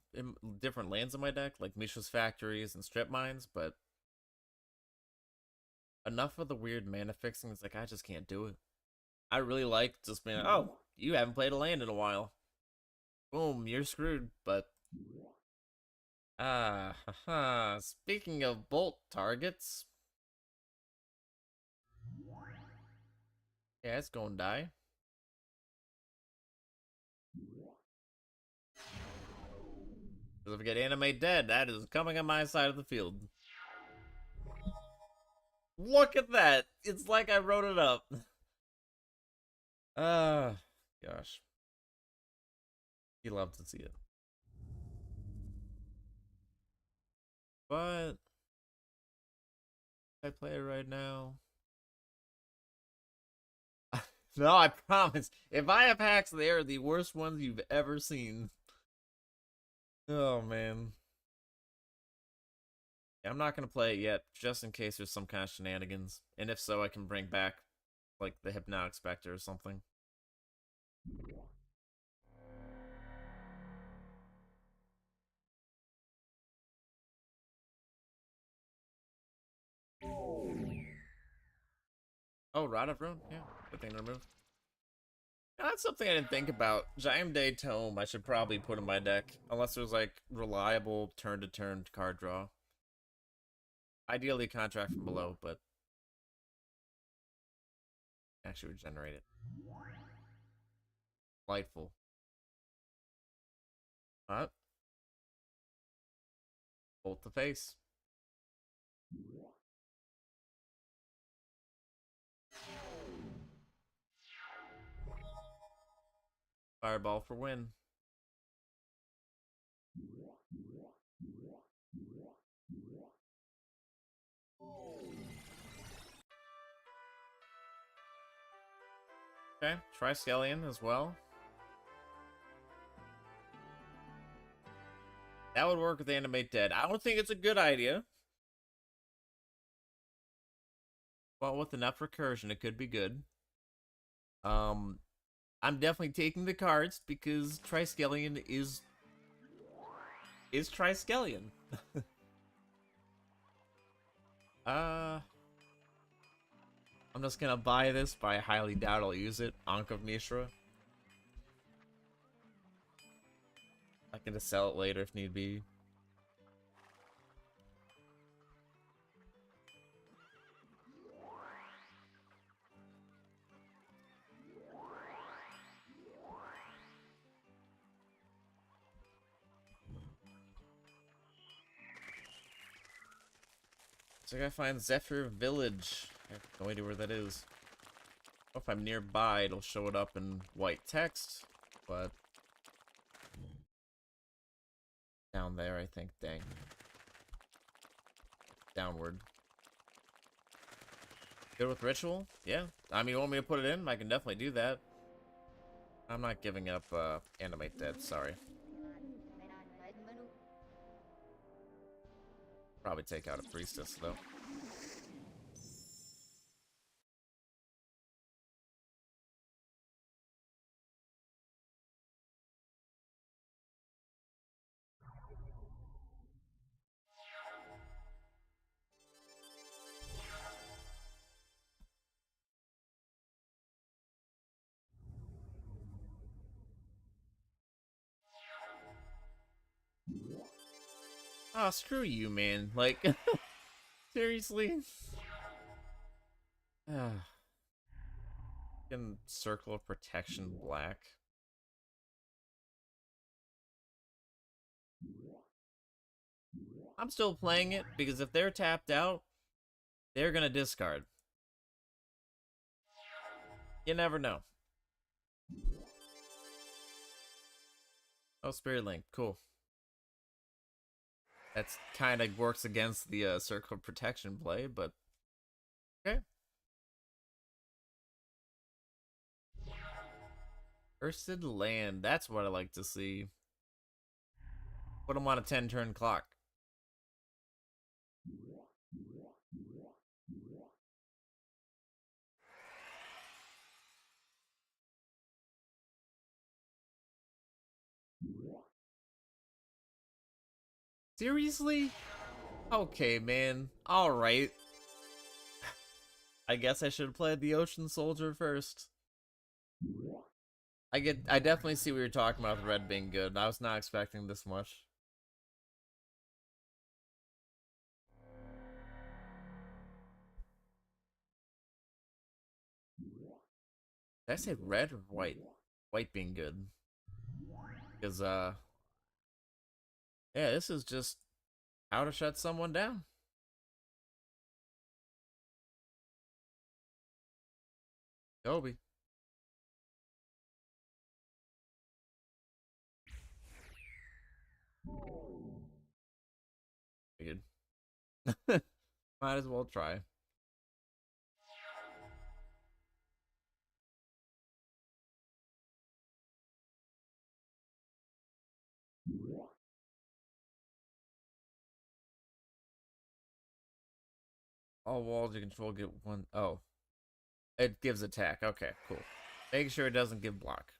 different lands in my deck, like Mishra's Factories and Strip Mines, but enough of the weird mana fixing is like, I just can't do it. I really like just being, oh, you haven't played a land in a while. Boom, you're screwed, but... haha. Speaking of bolt targets... Yeah, it's gonna die. Because if I get Animate Dead, that is coming on my side of the field. Look at that! It's like I wrote it up. Gosh. You love to see it. But... I play it right now. No, I promise. If I have hacks, they are the worst ones you've ever seen. Oh, man. Yeah, I'm not gonna play it yet, just in case there's some kind of shenanigans. And if so, I can bring back, like, the Hypnotic Spectre or something. Oh, Rod of Ruin? Yeah, good thing to remove. That's something I didn't think about. Giant Day Tome I should probably put in my deck, unless there's, like, reliable turn-to-turn card draw. Ideally, Contract from Below, but actually regenerate it. Delightful. What? Bolt the face. Fireball for win. Okay, Triskelion as well. That would work with Animate Dead. I don't think it's a good idea. But with enough recursion, it could be good. I'm definitely taking the cards because Triskelion is Triskelion. uh, I'm just gonna buy this, but I highly doubt I'll use it. Ankh of Mishra. I can just sell it later if need be. So I gotta find Zephyr Village. I have no idea where that is. If I'm nearby, it'll show it up in white text, but down there, I think. Dang. Downward. Good with Ritual? Yeah. I mean, you want me to put it in? I can definitely do that. I'm not giving up Animate Dead, sorry. Probably take out a Priestess, though. Oh, screw you, man. Like, seriously? Fucking Circle of Protection Black. I'm still playing it because if they're tapped out, they're gonna discard. You never know. Oh, Spirit Link. Cool. That's kind of works against the Circle of Protection play, but okay. Cursed Land. That's what I like to see. Put them on a 10-turn clock. Seriously? Okay, man. Alright. I guess I should have played the Ocean Soldier first. I definitely see what you're talking about with red being good. I was not expecting this much. Did I say red or white? White being good. Because, yeah, this is just how to shut someone down. Kobe. Good. Might as well try. All walls you control get one. Oh, it gives attack. Okay, cool. Make sure it doesn't give block.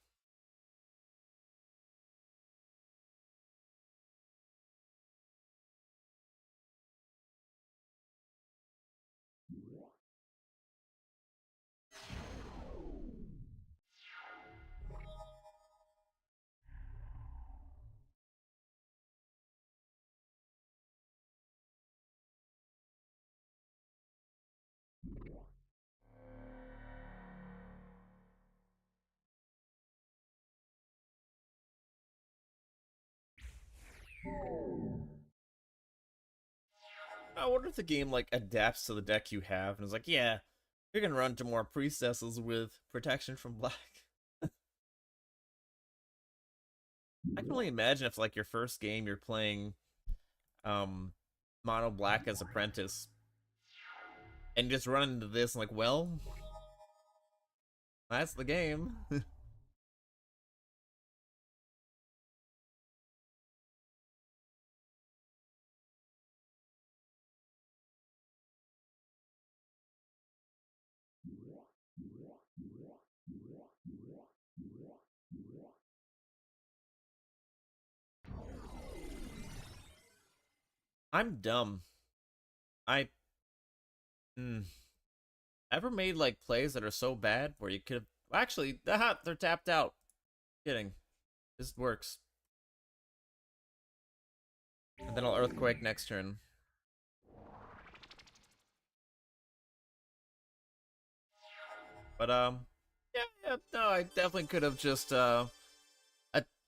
I wonder if the game like adapts to the deck you have and is like, yeah, you're gonna run to more priestesses with protection from black. I can only imagine if like your first game you're playing um mono black as apprentice and just run into this and like, well, that's the game. I'm dumb. I mm, ever made like plays that are so bad where you could actually they're tapped out. Kidding. This works. And then I'll earthquake next turn. But yeah, no, I definitely could have just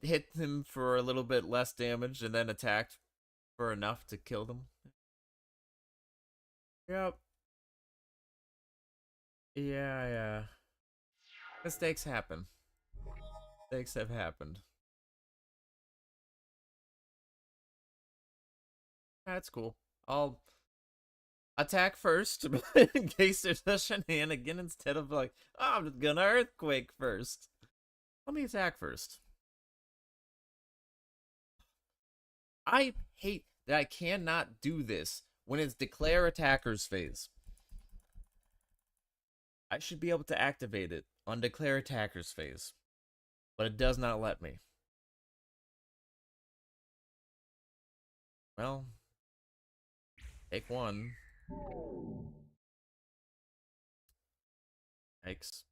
hit him for a little bit less damage and then attacked for enough to kill them. Yep. Yeah, yeah. Mistakes happen. Mistakes have happened. That's cool. I'll attack first in case there's a shenanigan instead of like, oh, I'm just gonna earthquake first. Let me attack first. I hate that I cannot do this when it's declare attacker's phase. I should be able to activate it on declare attacker's phase, but it does not let me. Well, take one. Yikes.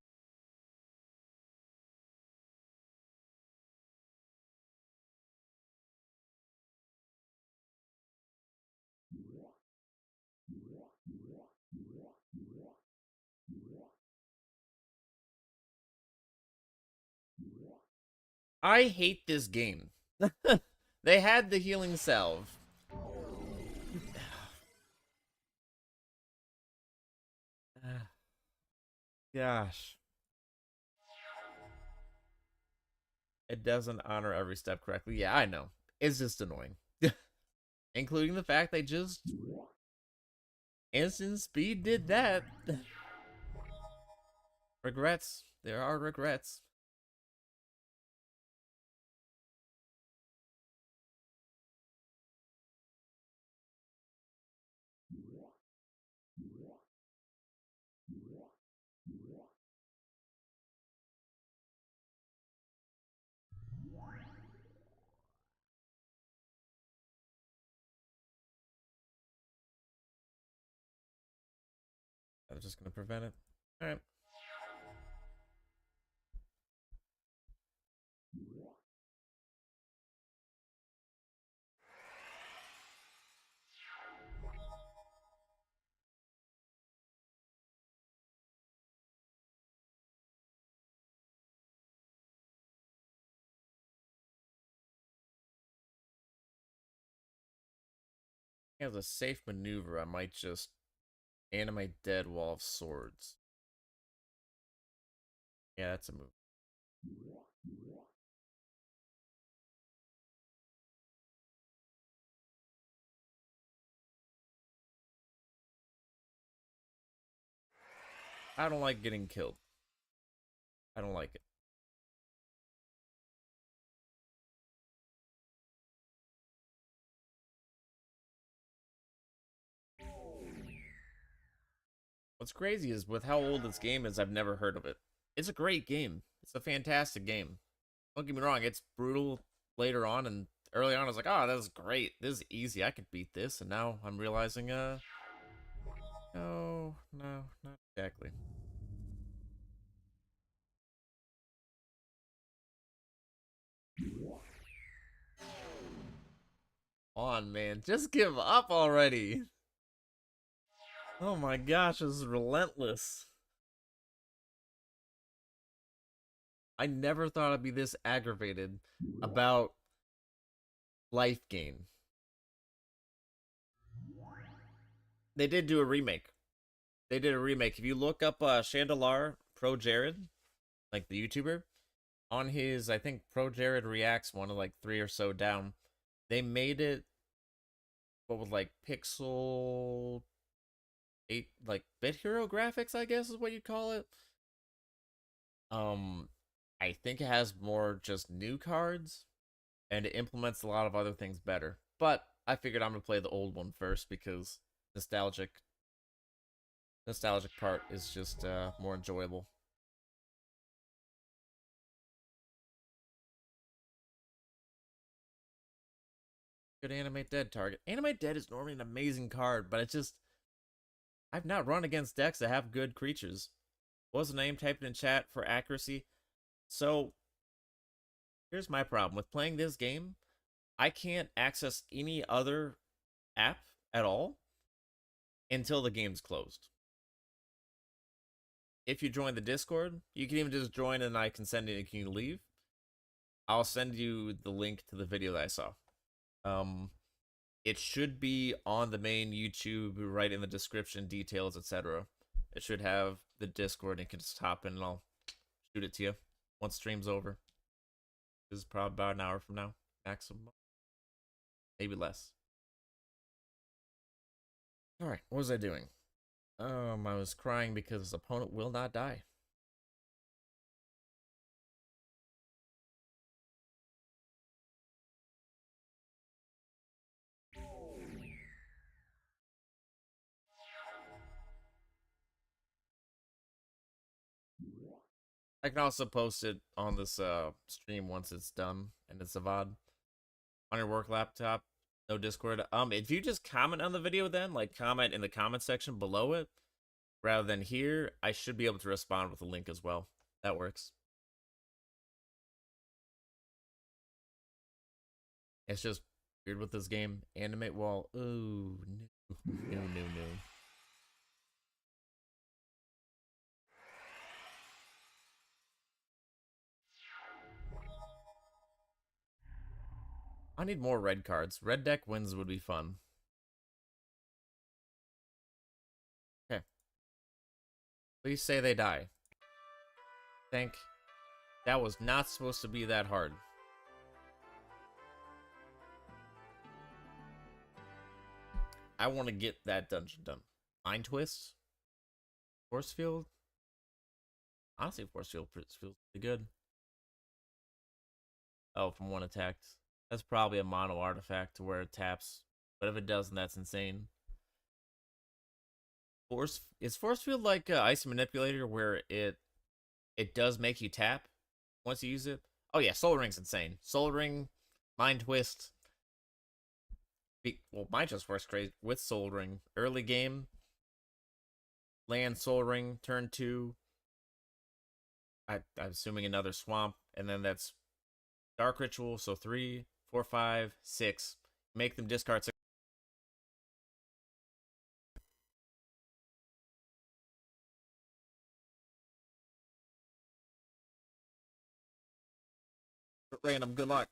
I hate this game. They had the healing salve. Gosh. It doesn't honor every step correctly. Yeah, I know. It's just annoying. Including the fact they just instant speed did that. Regrets. There are regrets. I was just gonna prevent it. Alright. As a safe maneuver, I might just animate Dead Wall of Swords. Yeah, that's a move. I don't like getting killed. I don't like it. What's crazy is with how old this game is, I've never heard of it. It's a great game. It's a fantastic game. Don't get me wrong, it's brutal later on, and early on I was like, oh, that's great. This is easy. I could beat this. And now I'm realizing, no, not exactly. On, man. Just give up already. Oh my gosh, this is relentless. I never thought I'd be this aggravated about life gain. They did do a remake. They did a remake. If you look up Shandalar Pro Jared, like the YouTuber, on his, I think Pro Jared Reacts one of like 3 or so down, they made it what was like pixel 8, like bit hero graphics, I guess is what you'd call it. I think it has more just new cards, and it implements a lot of other things better. But I figured I'm gonna play the old one first because nostalgic part is just more enjoyable. Good Animate Dead target. Animate Dead is normally an amazing card, but it's just I've not run against decks that have good creatures. What was the name? Type it in chat for accuracy. So here's my problem with playing this game. I can't access any other app at all until the game's closed. If you join the Discord, you can even just join and I can send it and you can leave. I'll send you the link to the video that I saw. It should be on the main YouTube, right in the description, details, etc. It should have the Discord, and you can just hop in and I'll shoot it to you once stream's over. This is probably about an hour from now, maximum. Maybe less. Alright, what was I doing? I was crying because his opponent will not die. I can also post it on this stream once it's done and it's a VOD on your work laptop. No Discord. If you just comment on the video, then like comment in the comment section below it, rather than here, I should be able to respond with a link as well. That works. It's just weird with this game. Animate wall. Oh no. I need more red cards. Red deck wins would be fun. Okay. Please say they die. Think. That was not supposed to be that hard. I want to get that dungeon done. Mind Twist? Force Field? Honestly, Force Field feels pretty good. Oh, from one attack. That's probably a mono artifact to where it taps. But if it doesn't, that's insane. Is Force Field like Ice Manipulator where it does make you tap once you use it? Oh yeah, Soul Ring's insane. Soul Ring, Mind Twist. Well, mine just works crazy with Soul Ring. Early game, land Soul Ring, turn 2. I'm assuming another swamp, and then that's Dark Ritual, so 3, 4, 5, 6. Make them discard 6. Random, good luck.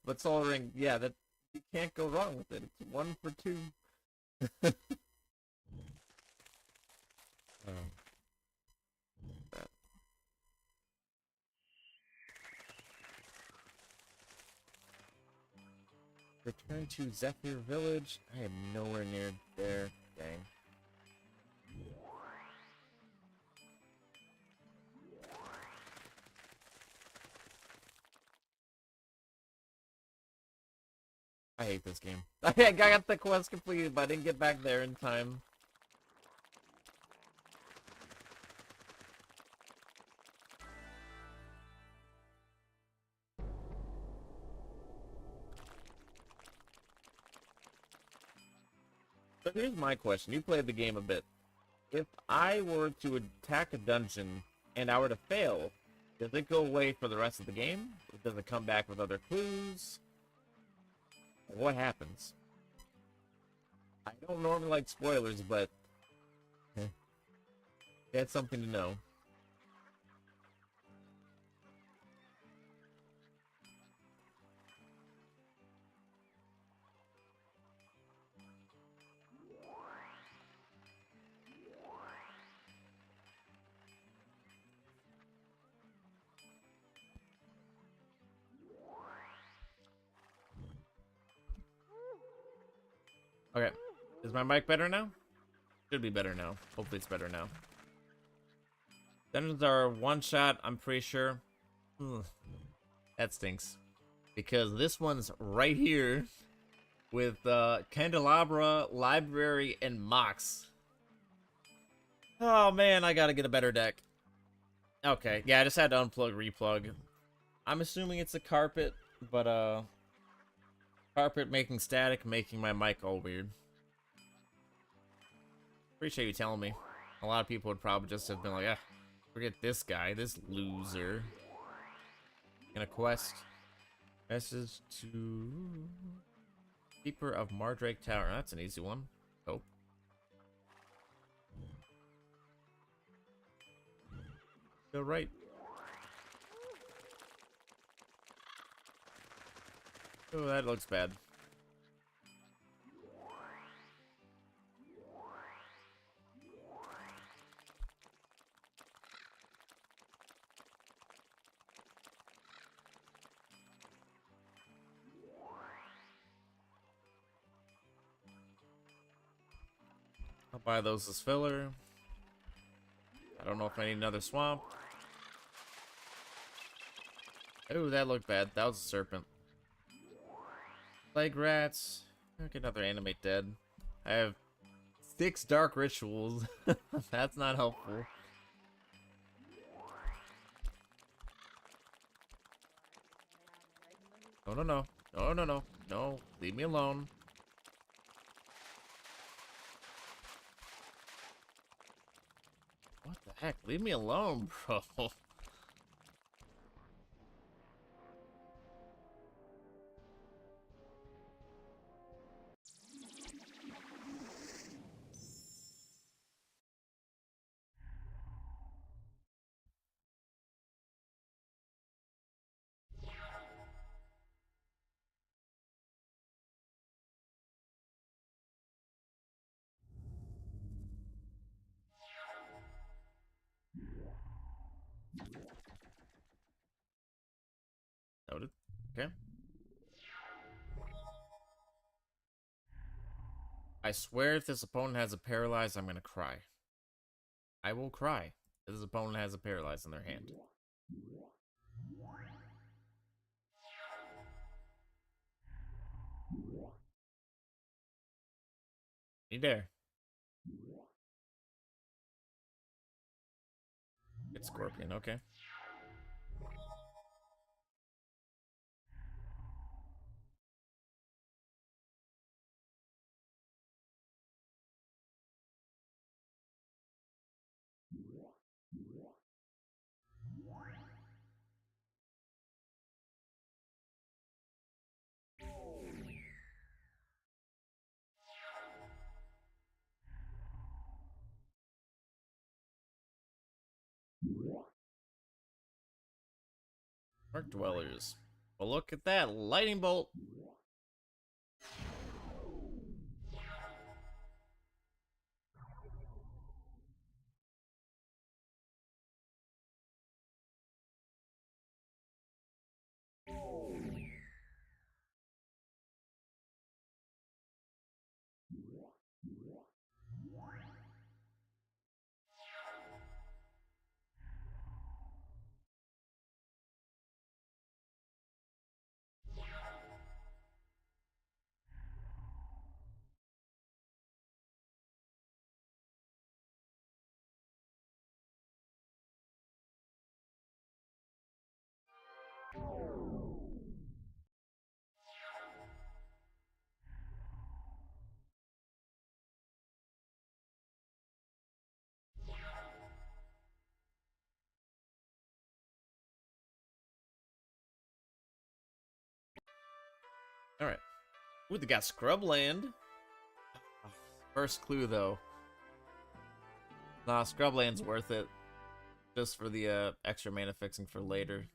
But Soul Ring, yeah, that you can't go wrong with it. It's 1 for 2. Return to Zephyr Village. I am nowhere near there. Dang. I hate this game. I got the quest completed, but I didn't get back there in time. So here's my question. You played the game a bit. If I were to attack a dungeon and I were to fail, does it go away for the rest of the game? Does it come back with other clues? What happens? I don't normally like spoilers, but that's something to know. Okay. Is my mic better now? Should be better now. Hopefully it's better now. Dungeons are one shot, I'm pretty sure. That stinks. Because this one's right here with Candelabra, Library, and Mox. Oh man, I gotta get a better deck. Okay, yeah, I just had to unplug, replug. I'm assuming it's a carpet, but carpet making static, making my mic all weird. Appreciate you telling me. A lot of people would probably just have been like, ah, forget this guy, this loser. In a quest. Message to Keeper of Mardrake Tower. That's an easy one. Oh. Go right. Oh, that looks bad. I'll buy those as filler. I don't know if I need another swamp. Oh, that looked bad. That was a serpent. Plague rats. I'll get another animate dead. I have 6 dark rituals. That's not helpful. No, no, no. No, no, no. No, leave me alone. What the heck? Leave me alone, bro. Noted. Okay. I swear if this opponent has a paralyze, I'm gonna cry. I will cry. If this opponent has a paralyze in their hand. You dare. It's Scorpion, okay. Dark Dwellers. Well, look at that. Lightning Bolt. Alright. Ooh, they got Scrubland. First clue, though. Nah, Scrubland's worth it. Just for the extra mana fixing for later.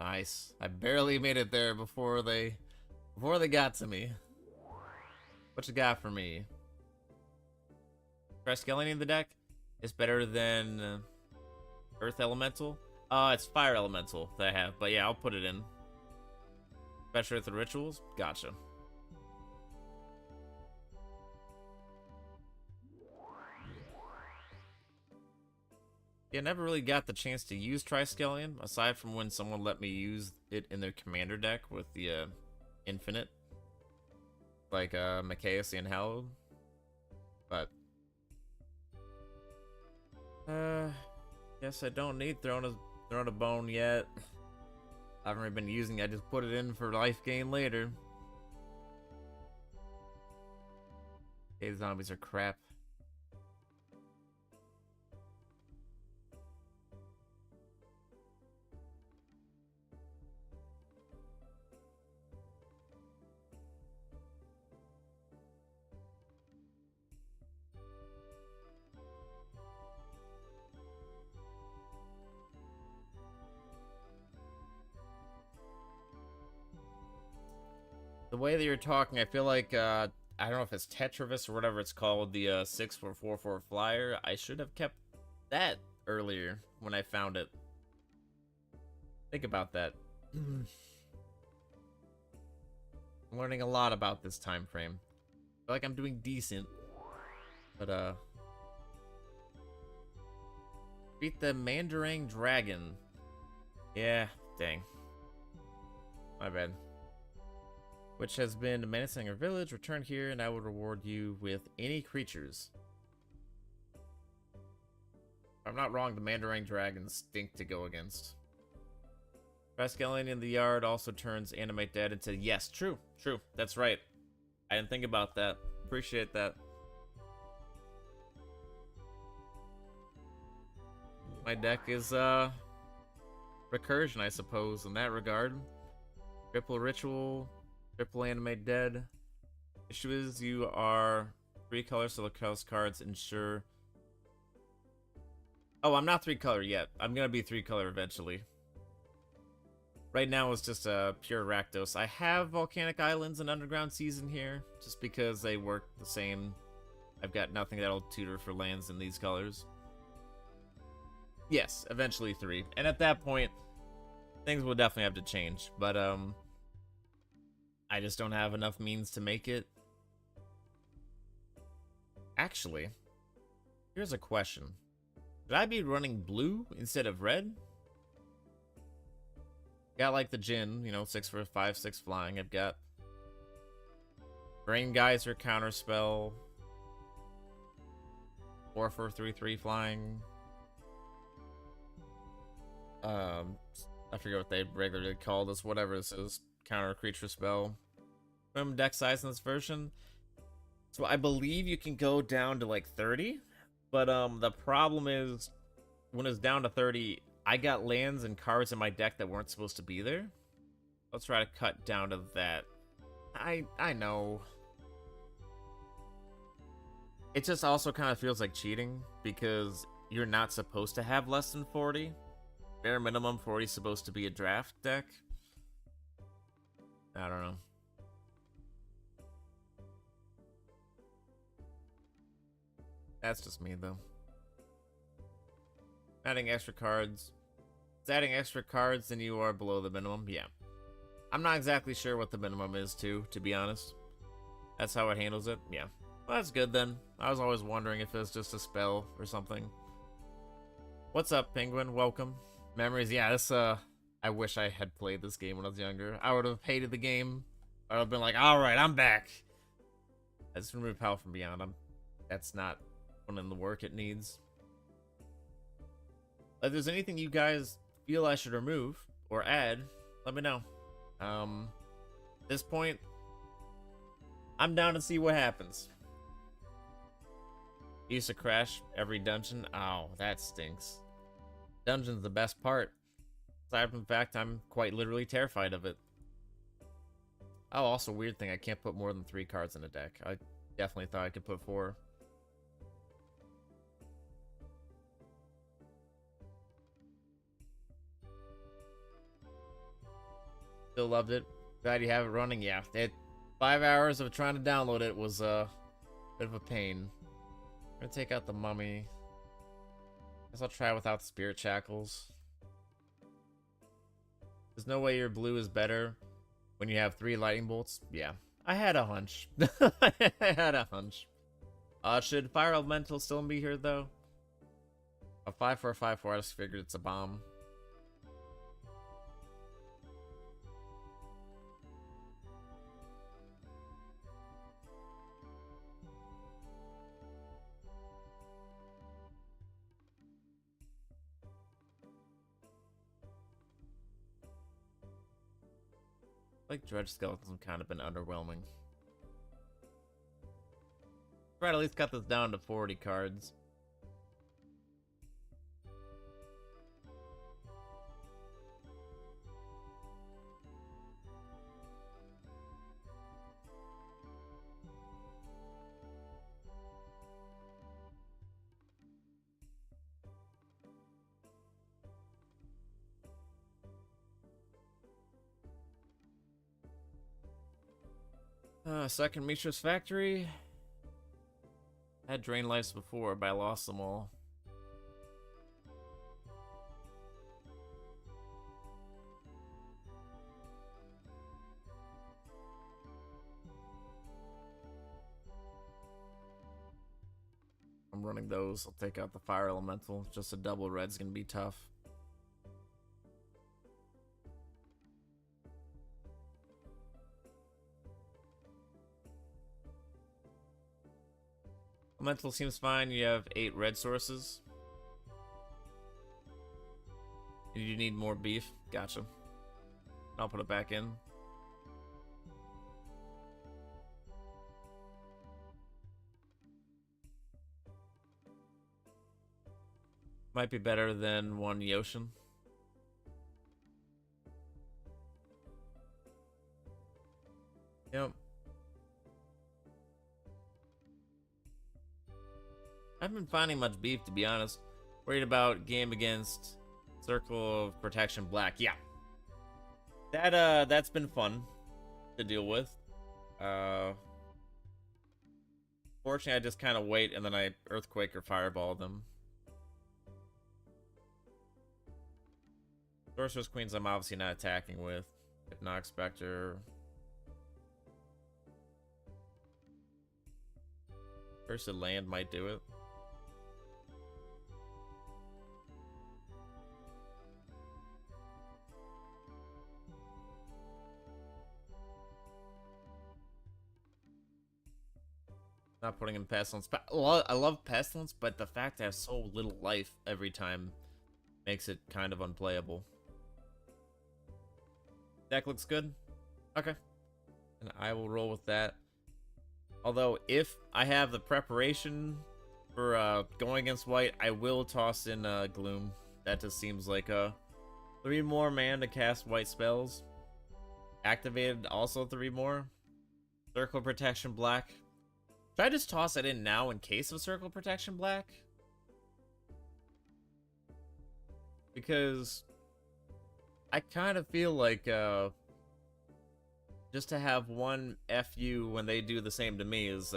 Nice. I barely made it there before they got to me. What you got for me? Triskelion in the deck is better than Earth Elemental. It's Fire Elemental that I have, but yeah, I'll put it in. Special Earth Rituals? Gotcha. Yeah, never really got the chance to use Triskelion, aside from when someone let me use it in their commander deck with the Infinite. Like Mikaeus the Unhallowed. But guess I don't need Throne of Bone yet. I haven't really been using it, I just put it in for life gain later. Okay, the zombies are crap. The way that you're talking, I feel like, I don't know if it's Tetravis or whatever it's called, the 6/4/4/4 flyer. I should have kept that earlier when I found it. Think about that. I'm learning a lot about this time frame. I feel like I'm doing decent. But, beat the Mandarang Dragon. Yeah, dang. My bad. Which has been menacing our village. Return here and I will reward you with any creatures. If I'm not wrong, the Mandarang Dragons stink to go against. Triskelion in the yard also turns Animate Dead into... Yes, true. That's right. I didn't think about that. Appreciate that. My deck is, recursion, I suppose, in that regard. Triple Ritual... Triple Animate Dead. Issue is you are 3 colors, so the cards ensure... Oh, I'm not 3 color yet. I'm gonna be 3 color eventually. Right now it's just a pure Rakdos. I have Volcanic Islands and Underground Season here, just because they work the same. I've got nothing that'll tutor for lands in these colors. Yes, eventually 3. And at that point, things will definitely have to change. But, I just don't have enough means to make it. Actually, here's a question. Should I be running blue instead of red? Got like the Jin, you know, 6 for 5, 6 flying. I've got Brain Geyser counterspell. 4 for 3/3 flying. I forget what they regularly call this, whatever this is. Counter creature spell. Minimum deck size in this version. So I believe you can go down to like 30. But the problem is when it's down to 30, I got lands and cards in my deck that weren't supposed to be there. Let's try to cut down to that. I know. It just also kind of feels like cheating because you're not supposed to have less than 40. Bare minimum 40 is supposed to be a draft deck. I don't know. That's just me, though. Adding extra cards. It's adding extra cards, then you are below the minimum. Yeah. I'm not exactly sure what the minimum is, too, to be honest. That's how it handles it. Yeah. Well, that's good, then. I was always wondering if it was just a spell or something. What's up, Penguin? Welcome. Memories. Yeah, this, I wish I had played this game when I was younger. I would have hated the game. I would have been like, alright, I'm back. I just removed Power from Beyond. That's not putting in the work it needs. If there's anything you guys feel I should remove or add, let me know. At this point, I'm down to see what happens. Used to crash every dungeon. Oh, that stinks. Dungeon's the best part. Aside from the fact I'm quite literally terrified of it. Oh, also weird thing, I can't put more than 3 cards in a deck. I definitely thought I could put 4. Still loved it. Glad you have it running. Yeah, 5 hours of trying to download it was a bit of a pain. I'm gonna take out the mummy. Guess I'll try without the spirit shackles. There's no way your blue is better when you have 3 lightning bolts. Yeah, I had a hunch. I had a hunch. Should fire elemental still be here though? A 5/4 5/4. I just figured it's a bomb. Like dredge skeletons have kind of been underwhelming. Right, at least cut this down to 40 cards. Second Mishra's Factory. I had drain lives before, but I lost them all. I'm running those. I'll take out the fire elemental. Just a double red's gonna be tough. Elemental seems fine. You have 8 red sources. And you need more beef. Gotcha. I'll put it back in. Might be better than 1 Yoshin. Yep. I haven't been finding much beef, to be honest. Worried about game against Circle of Protection Black. Yeah. That's been fun to deal with. Fortunately, I just kind of wait and then I Earthquake or Fireball them. Sorcerer's Queens I'm obviously not attacking with. Hypnotic Spectre. Cursed Land might do it. Not putting in Pestilence. I love Pestilence, but the fact that I have so little life every time makes it kind of unplayable. Deck looks good. Okay. And I will roll with that. Although, if I have the preparation for going against white, I will toss in Gloom. That just seems like 3 more mana to cast white spells. Activated, also 3 more. Circle Protection Black. Should I just toss it in now in case of Circle Protection Black? Because I kind of feel like just to have 1 FU when they do the same to me is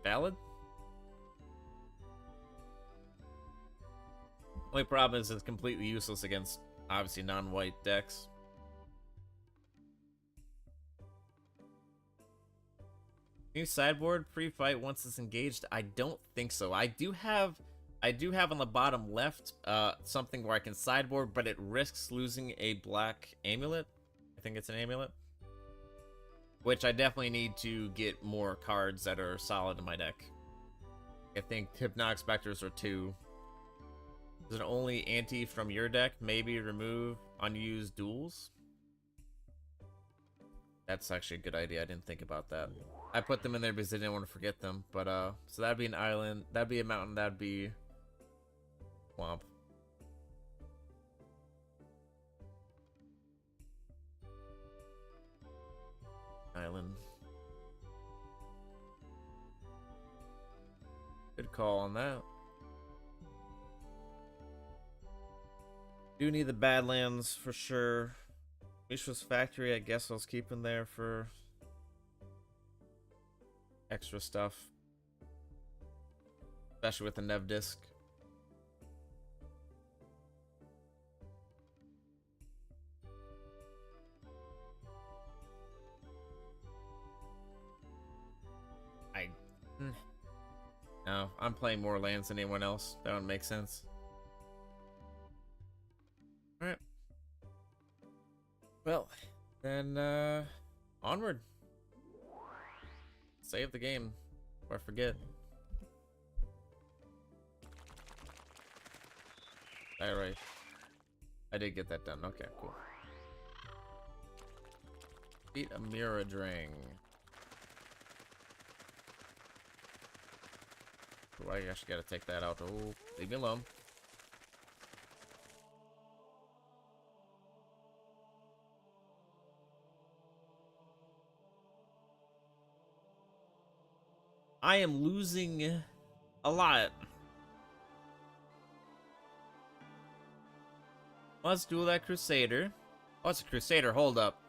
valid. Only problem is it's completely useless against obviously non-white decks. New sideboard pre-fight once it's engaged? I don't think so. I do have on the bottom left something where I can sideboard, but it risks losing a black amulet. I think it's an amulet. Which I definitely need to get more cards that are solid in my deck. I think Hypnotic Specters are 2. Is it only anti from your deck? Maybe remove unused duels? That's actually a good idea. I didn't think about that. I put them in there because I didn't want to forget them. But so that'd be an island, that'd be a mountain, that'd be swamp. Island. Good call on that. Do need the Badlands for sure. Mishra's Factory, I guess I was keeping there for extra stuff. Especially with the Nev disc. No, I'm playing more lands than anyone else. That would make sense. Alright. Well, then, onward. Save the game, or forget. Alright. I did get that done. Okay, cool. Beat a Miradrang. Oh, I actually gotta take that out. Oh, leave me alone. I am losing a lot. Let's duel that Crusader. Oh, it's a Crusader. Hold up.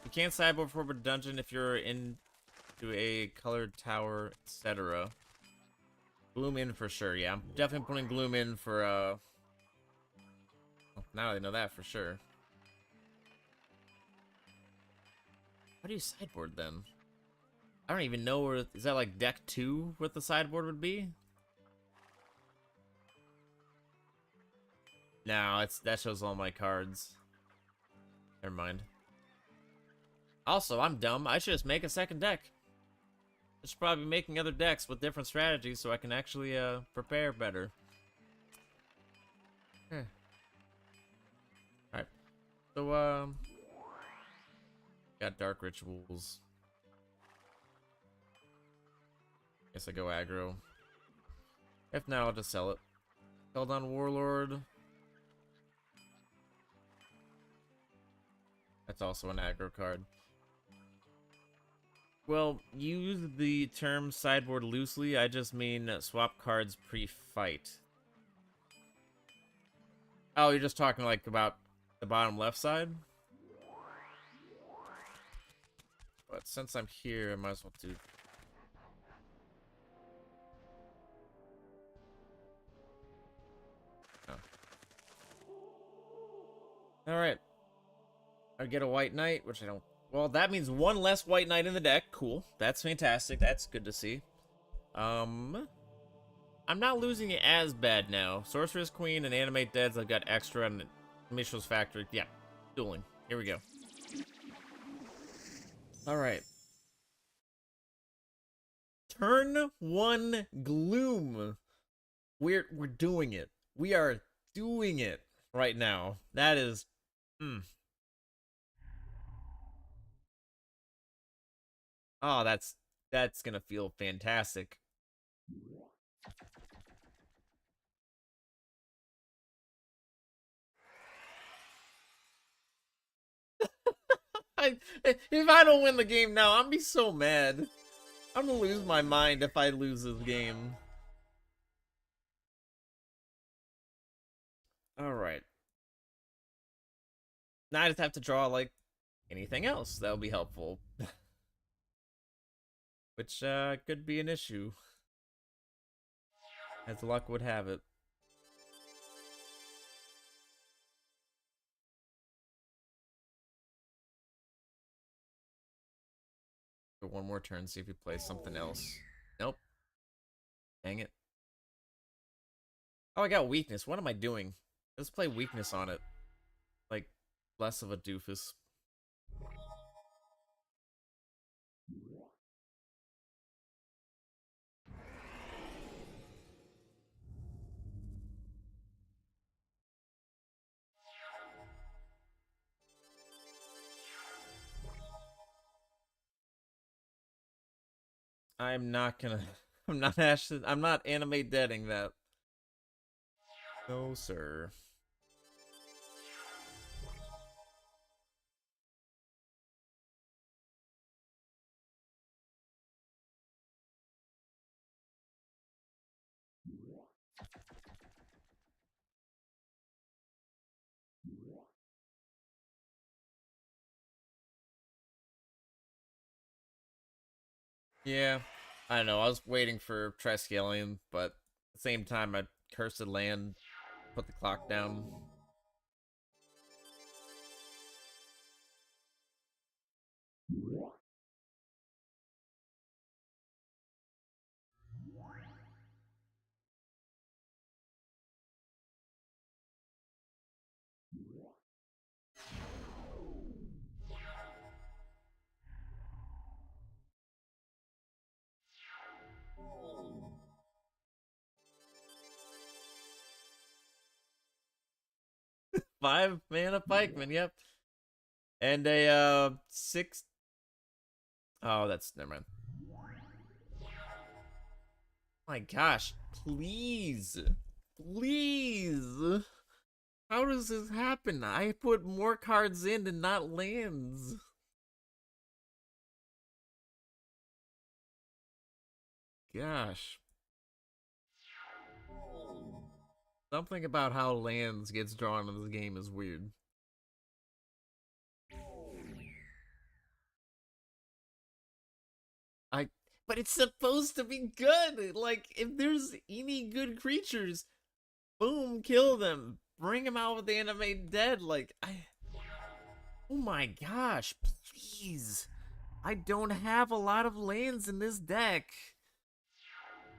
You can't sideboard for a dungeon if you're into a colored tower, etc. Gloom in for sure. Yeah, I'm definitely putting Gloom in for, now I know that for sure. How do you sideboard then? I don't even know where... Is that like deck 2 what the sideboard would be? No, that shows all my cards. Never mind. Also, I'm dumb. I should just make a second deck. I should probably be making other decks with different strategies so I can actually prepare better. Alright. So, got Dark Rituals. Guess I go aggro. If not, I'll just sell it. Held on Warlord. That's also an aggro card. Well, use the term sideboard loosely. I just mean swap cards pre-fight. Oh, you're just talking like about the bottom left side? But since I'm here, I might as well do... Oh. Alright. I get a White Knight, which I don't... Well, that means one less White Knight in the deck. Cool. That's fantastic. That's good to see. I'm not losing it as bad now. Sorcerer's Queen and Animate Deads, I've got extra, and Mishra's Factory. Yeah, dueling. Here we go. Alright. Turn 1 Gloom. We're doing it. We are doing it right now. That is... Oh, that's gonna feel fantastic. If I don't win the game now, I'm gonna be so mad. I'm gonna lose my mind if I lose this game. Alright. Now I just have to draw, like, anything else that'll be helpful. Which, could be an issue. As luck would have it. For one more turn, see if he plays something else. Nope. Dang it. Oh, I got weakness. What am I doing? Let's play weakness on it. Like, less of a doofus. I'm not gonna. I'm not anime deading that. No, sir. Yeah, I know. I was waiting for Triskelion, but at the same time, I cursed land, put the clock down. Five mana pikeman, yep. And a six. Oh, that's never mind. My gosh, please. Please. How does this happen? I put more cards in and not lands. Gosh. Something about how lands gets drawn in this game is weird. I but it's supposed to be good. Like if there's any good creatures, boom, kill them. Bring them out with the animated dead. Like I oh my gosh, please. I don't have a lot of lands in this deck.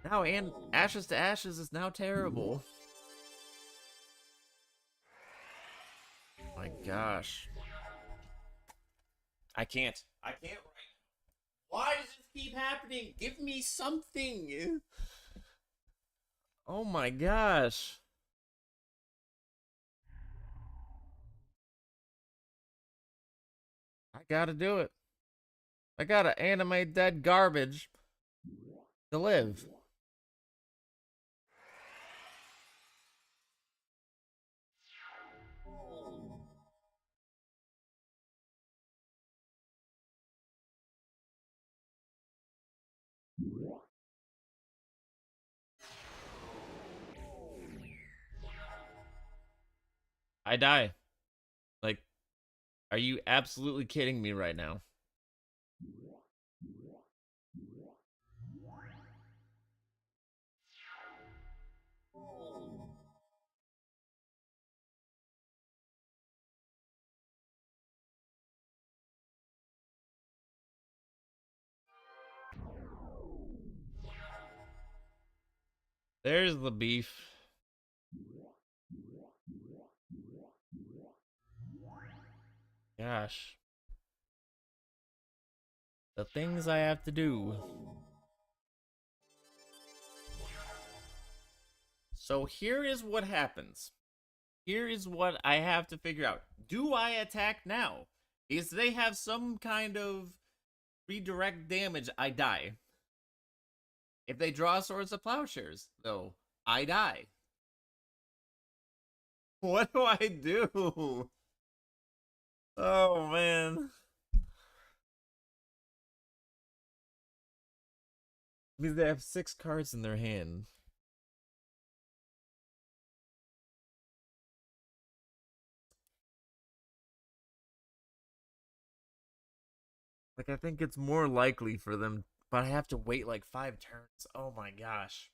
Now and Ashes to Ashes is now terrible. My gosh. I can't. I can't right now. Why does this keep happening? Give me something. Oh my gosh. I gotta do it. I gotta animate that garbage to live. I die. Like, are you absolutely kidding me right now? There's the beef. Gosh. The things I have to do. So here is what happens. Here is what I have to figure out. Do I attack now? Because they have some kind of redirect damage, I die. If they draw Swords of Plowshares, though, I die. What do I do? Oh, man. Because they have 6 cards in their hand. Like, I think it's more likely for them, but I have to wait like 5 turns. Oh my gosh.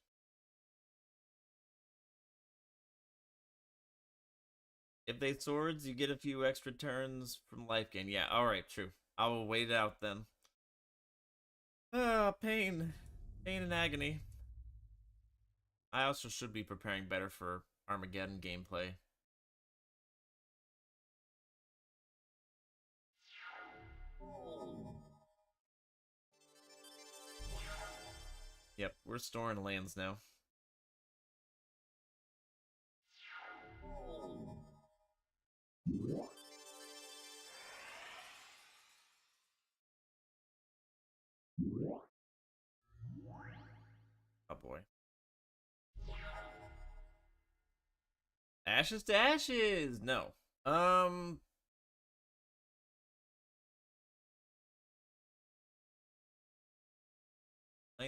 If they swords, you get a few extra turns from life gain. Yeah, alright, true. I will wait it out then. Ah, pain. Pain and agony. I also should be preparing better for Armageddon gameplay. Yep, we're storing lands now. boy. Ashes to ashes. No. Playing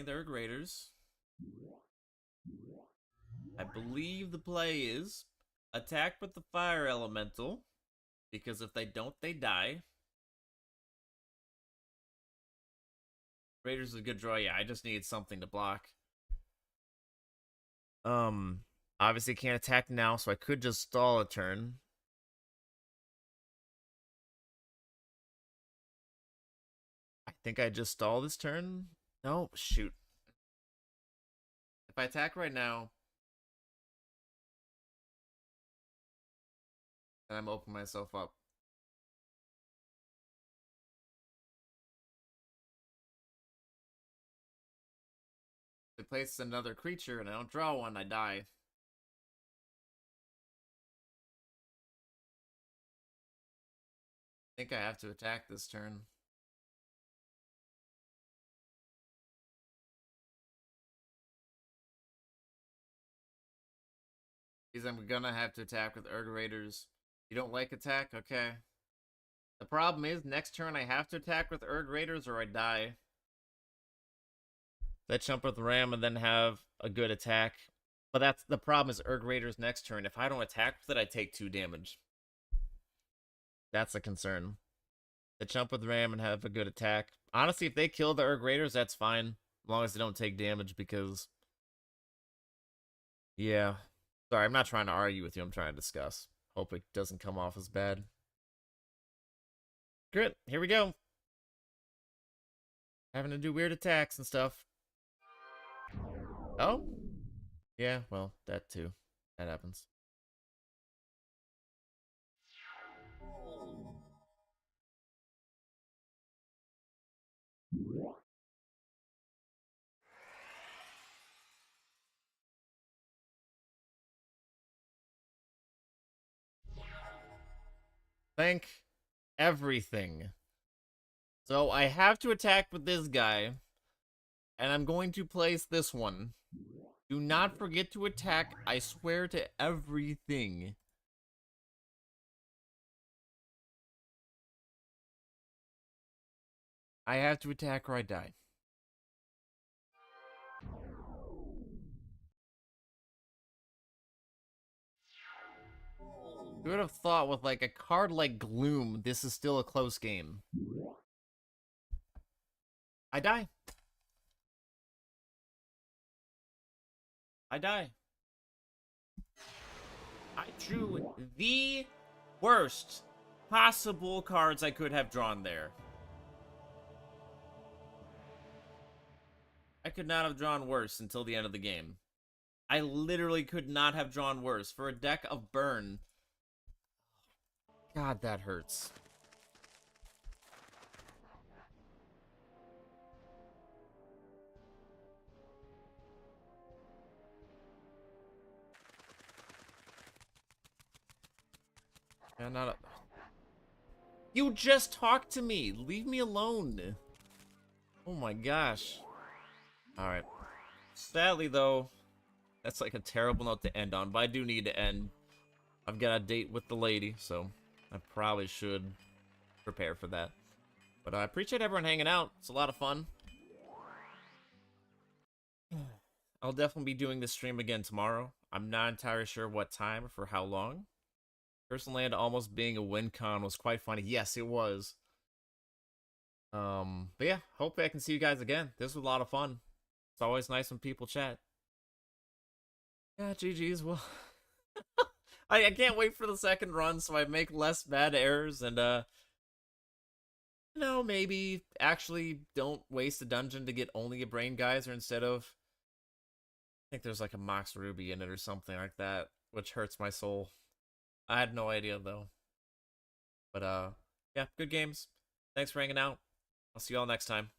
the Erg Raiders. I believe the play is attack with the fire elemental, because if they don't, they die. Raiders is a good draw. Yeah, I just need something to block. Obviously can't attack now, so I could just stall a turn. I think I just stall this turn. No, shoot. If I attack right now, then I'm opening myself up. If it places another creature and I don't draw one, I die. I think I have to attack this turn. Because I'm gonna have to attack with Erg Raiders. You don't like attack? Okay. The problem is, next turn I have to attack with Erg Raiders or I die. That jump with Ram and then have a good attack. But that's the problem is Erg Raiders next turn. If I don't attack with it, I take 2 damage. That's a concern. The jump with Ram and have a good attack. Honestly, if they kill the Erg Raiders, that's fine. As long as they don't take damage, because... Yeah. Sorry, I'm not trying to argue with you. I'm trying to discuss. Hope it doesn't come off as bad. Good. Here we go. Having to do weird attacks and stuff. Oh? Yeah, well, that too. That happens. Thank everything. So I have to attack with this guy, and I'm going to place this one. Do not forget to attack, I swear to everything. I have to attack or I die. You would have thought with like a card like Gloom, this is still a close game. I die. I die. I drew the worst possible cards I could have drawn there. I could not have drawn worse until the end of the game. I literally could not have drawn worse. For a deck of Burn. God, that hurts. Yeah, not a... You just talked to me. Leave me alone. Oh my gosh. Alright. Sadly, though, that's like a terrible note to end on, but I do need to end. I've got a date with the lady, so I probably should prepare for that. But I appreciate everyone hanging out. It's a lot of fun. I'll definitely be doing this stream again tomorrow. I'm not entirely sure what time or for how long. Personal Land almost being a win con was quite funny. Yes, it was. But yeah, hopefully I can see you guys again. This was a lot of fun. It's always nice when people chat. Yeah, GG's. Well, I can't wait for the second run so I make less bad errors and, you know, maybe actually don't waste a dungeon to get only a Brain Geyser instead of... I think there's like a Mox Ruby in it or something like that, which hurts my soul. I had no idea, though. But, yeah, good games. Thanks for hanging out. I'll see you all next time.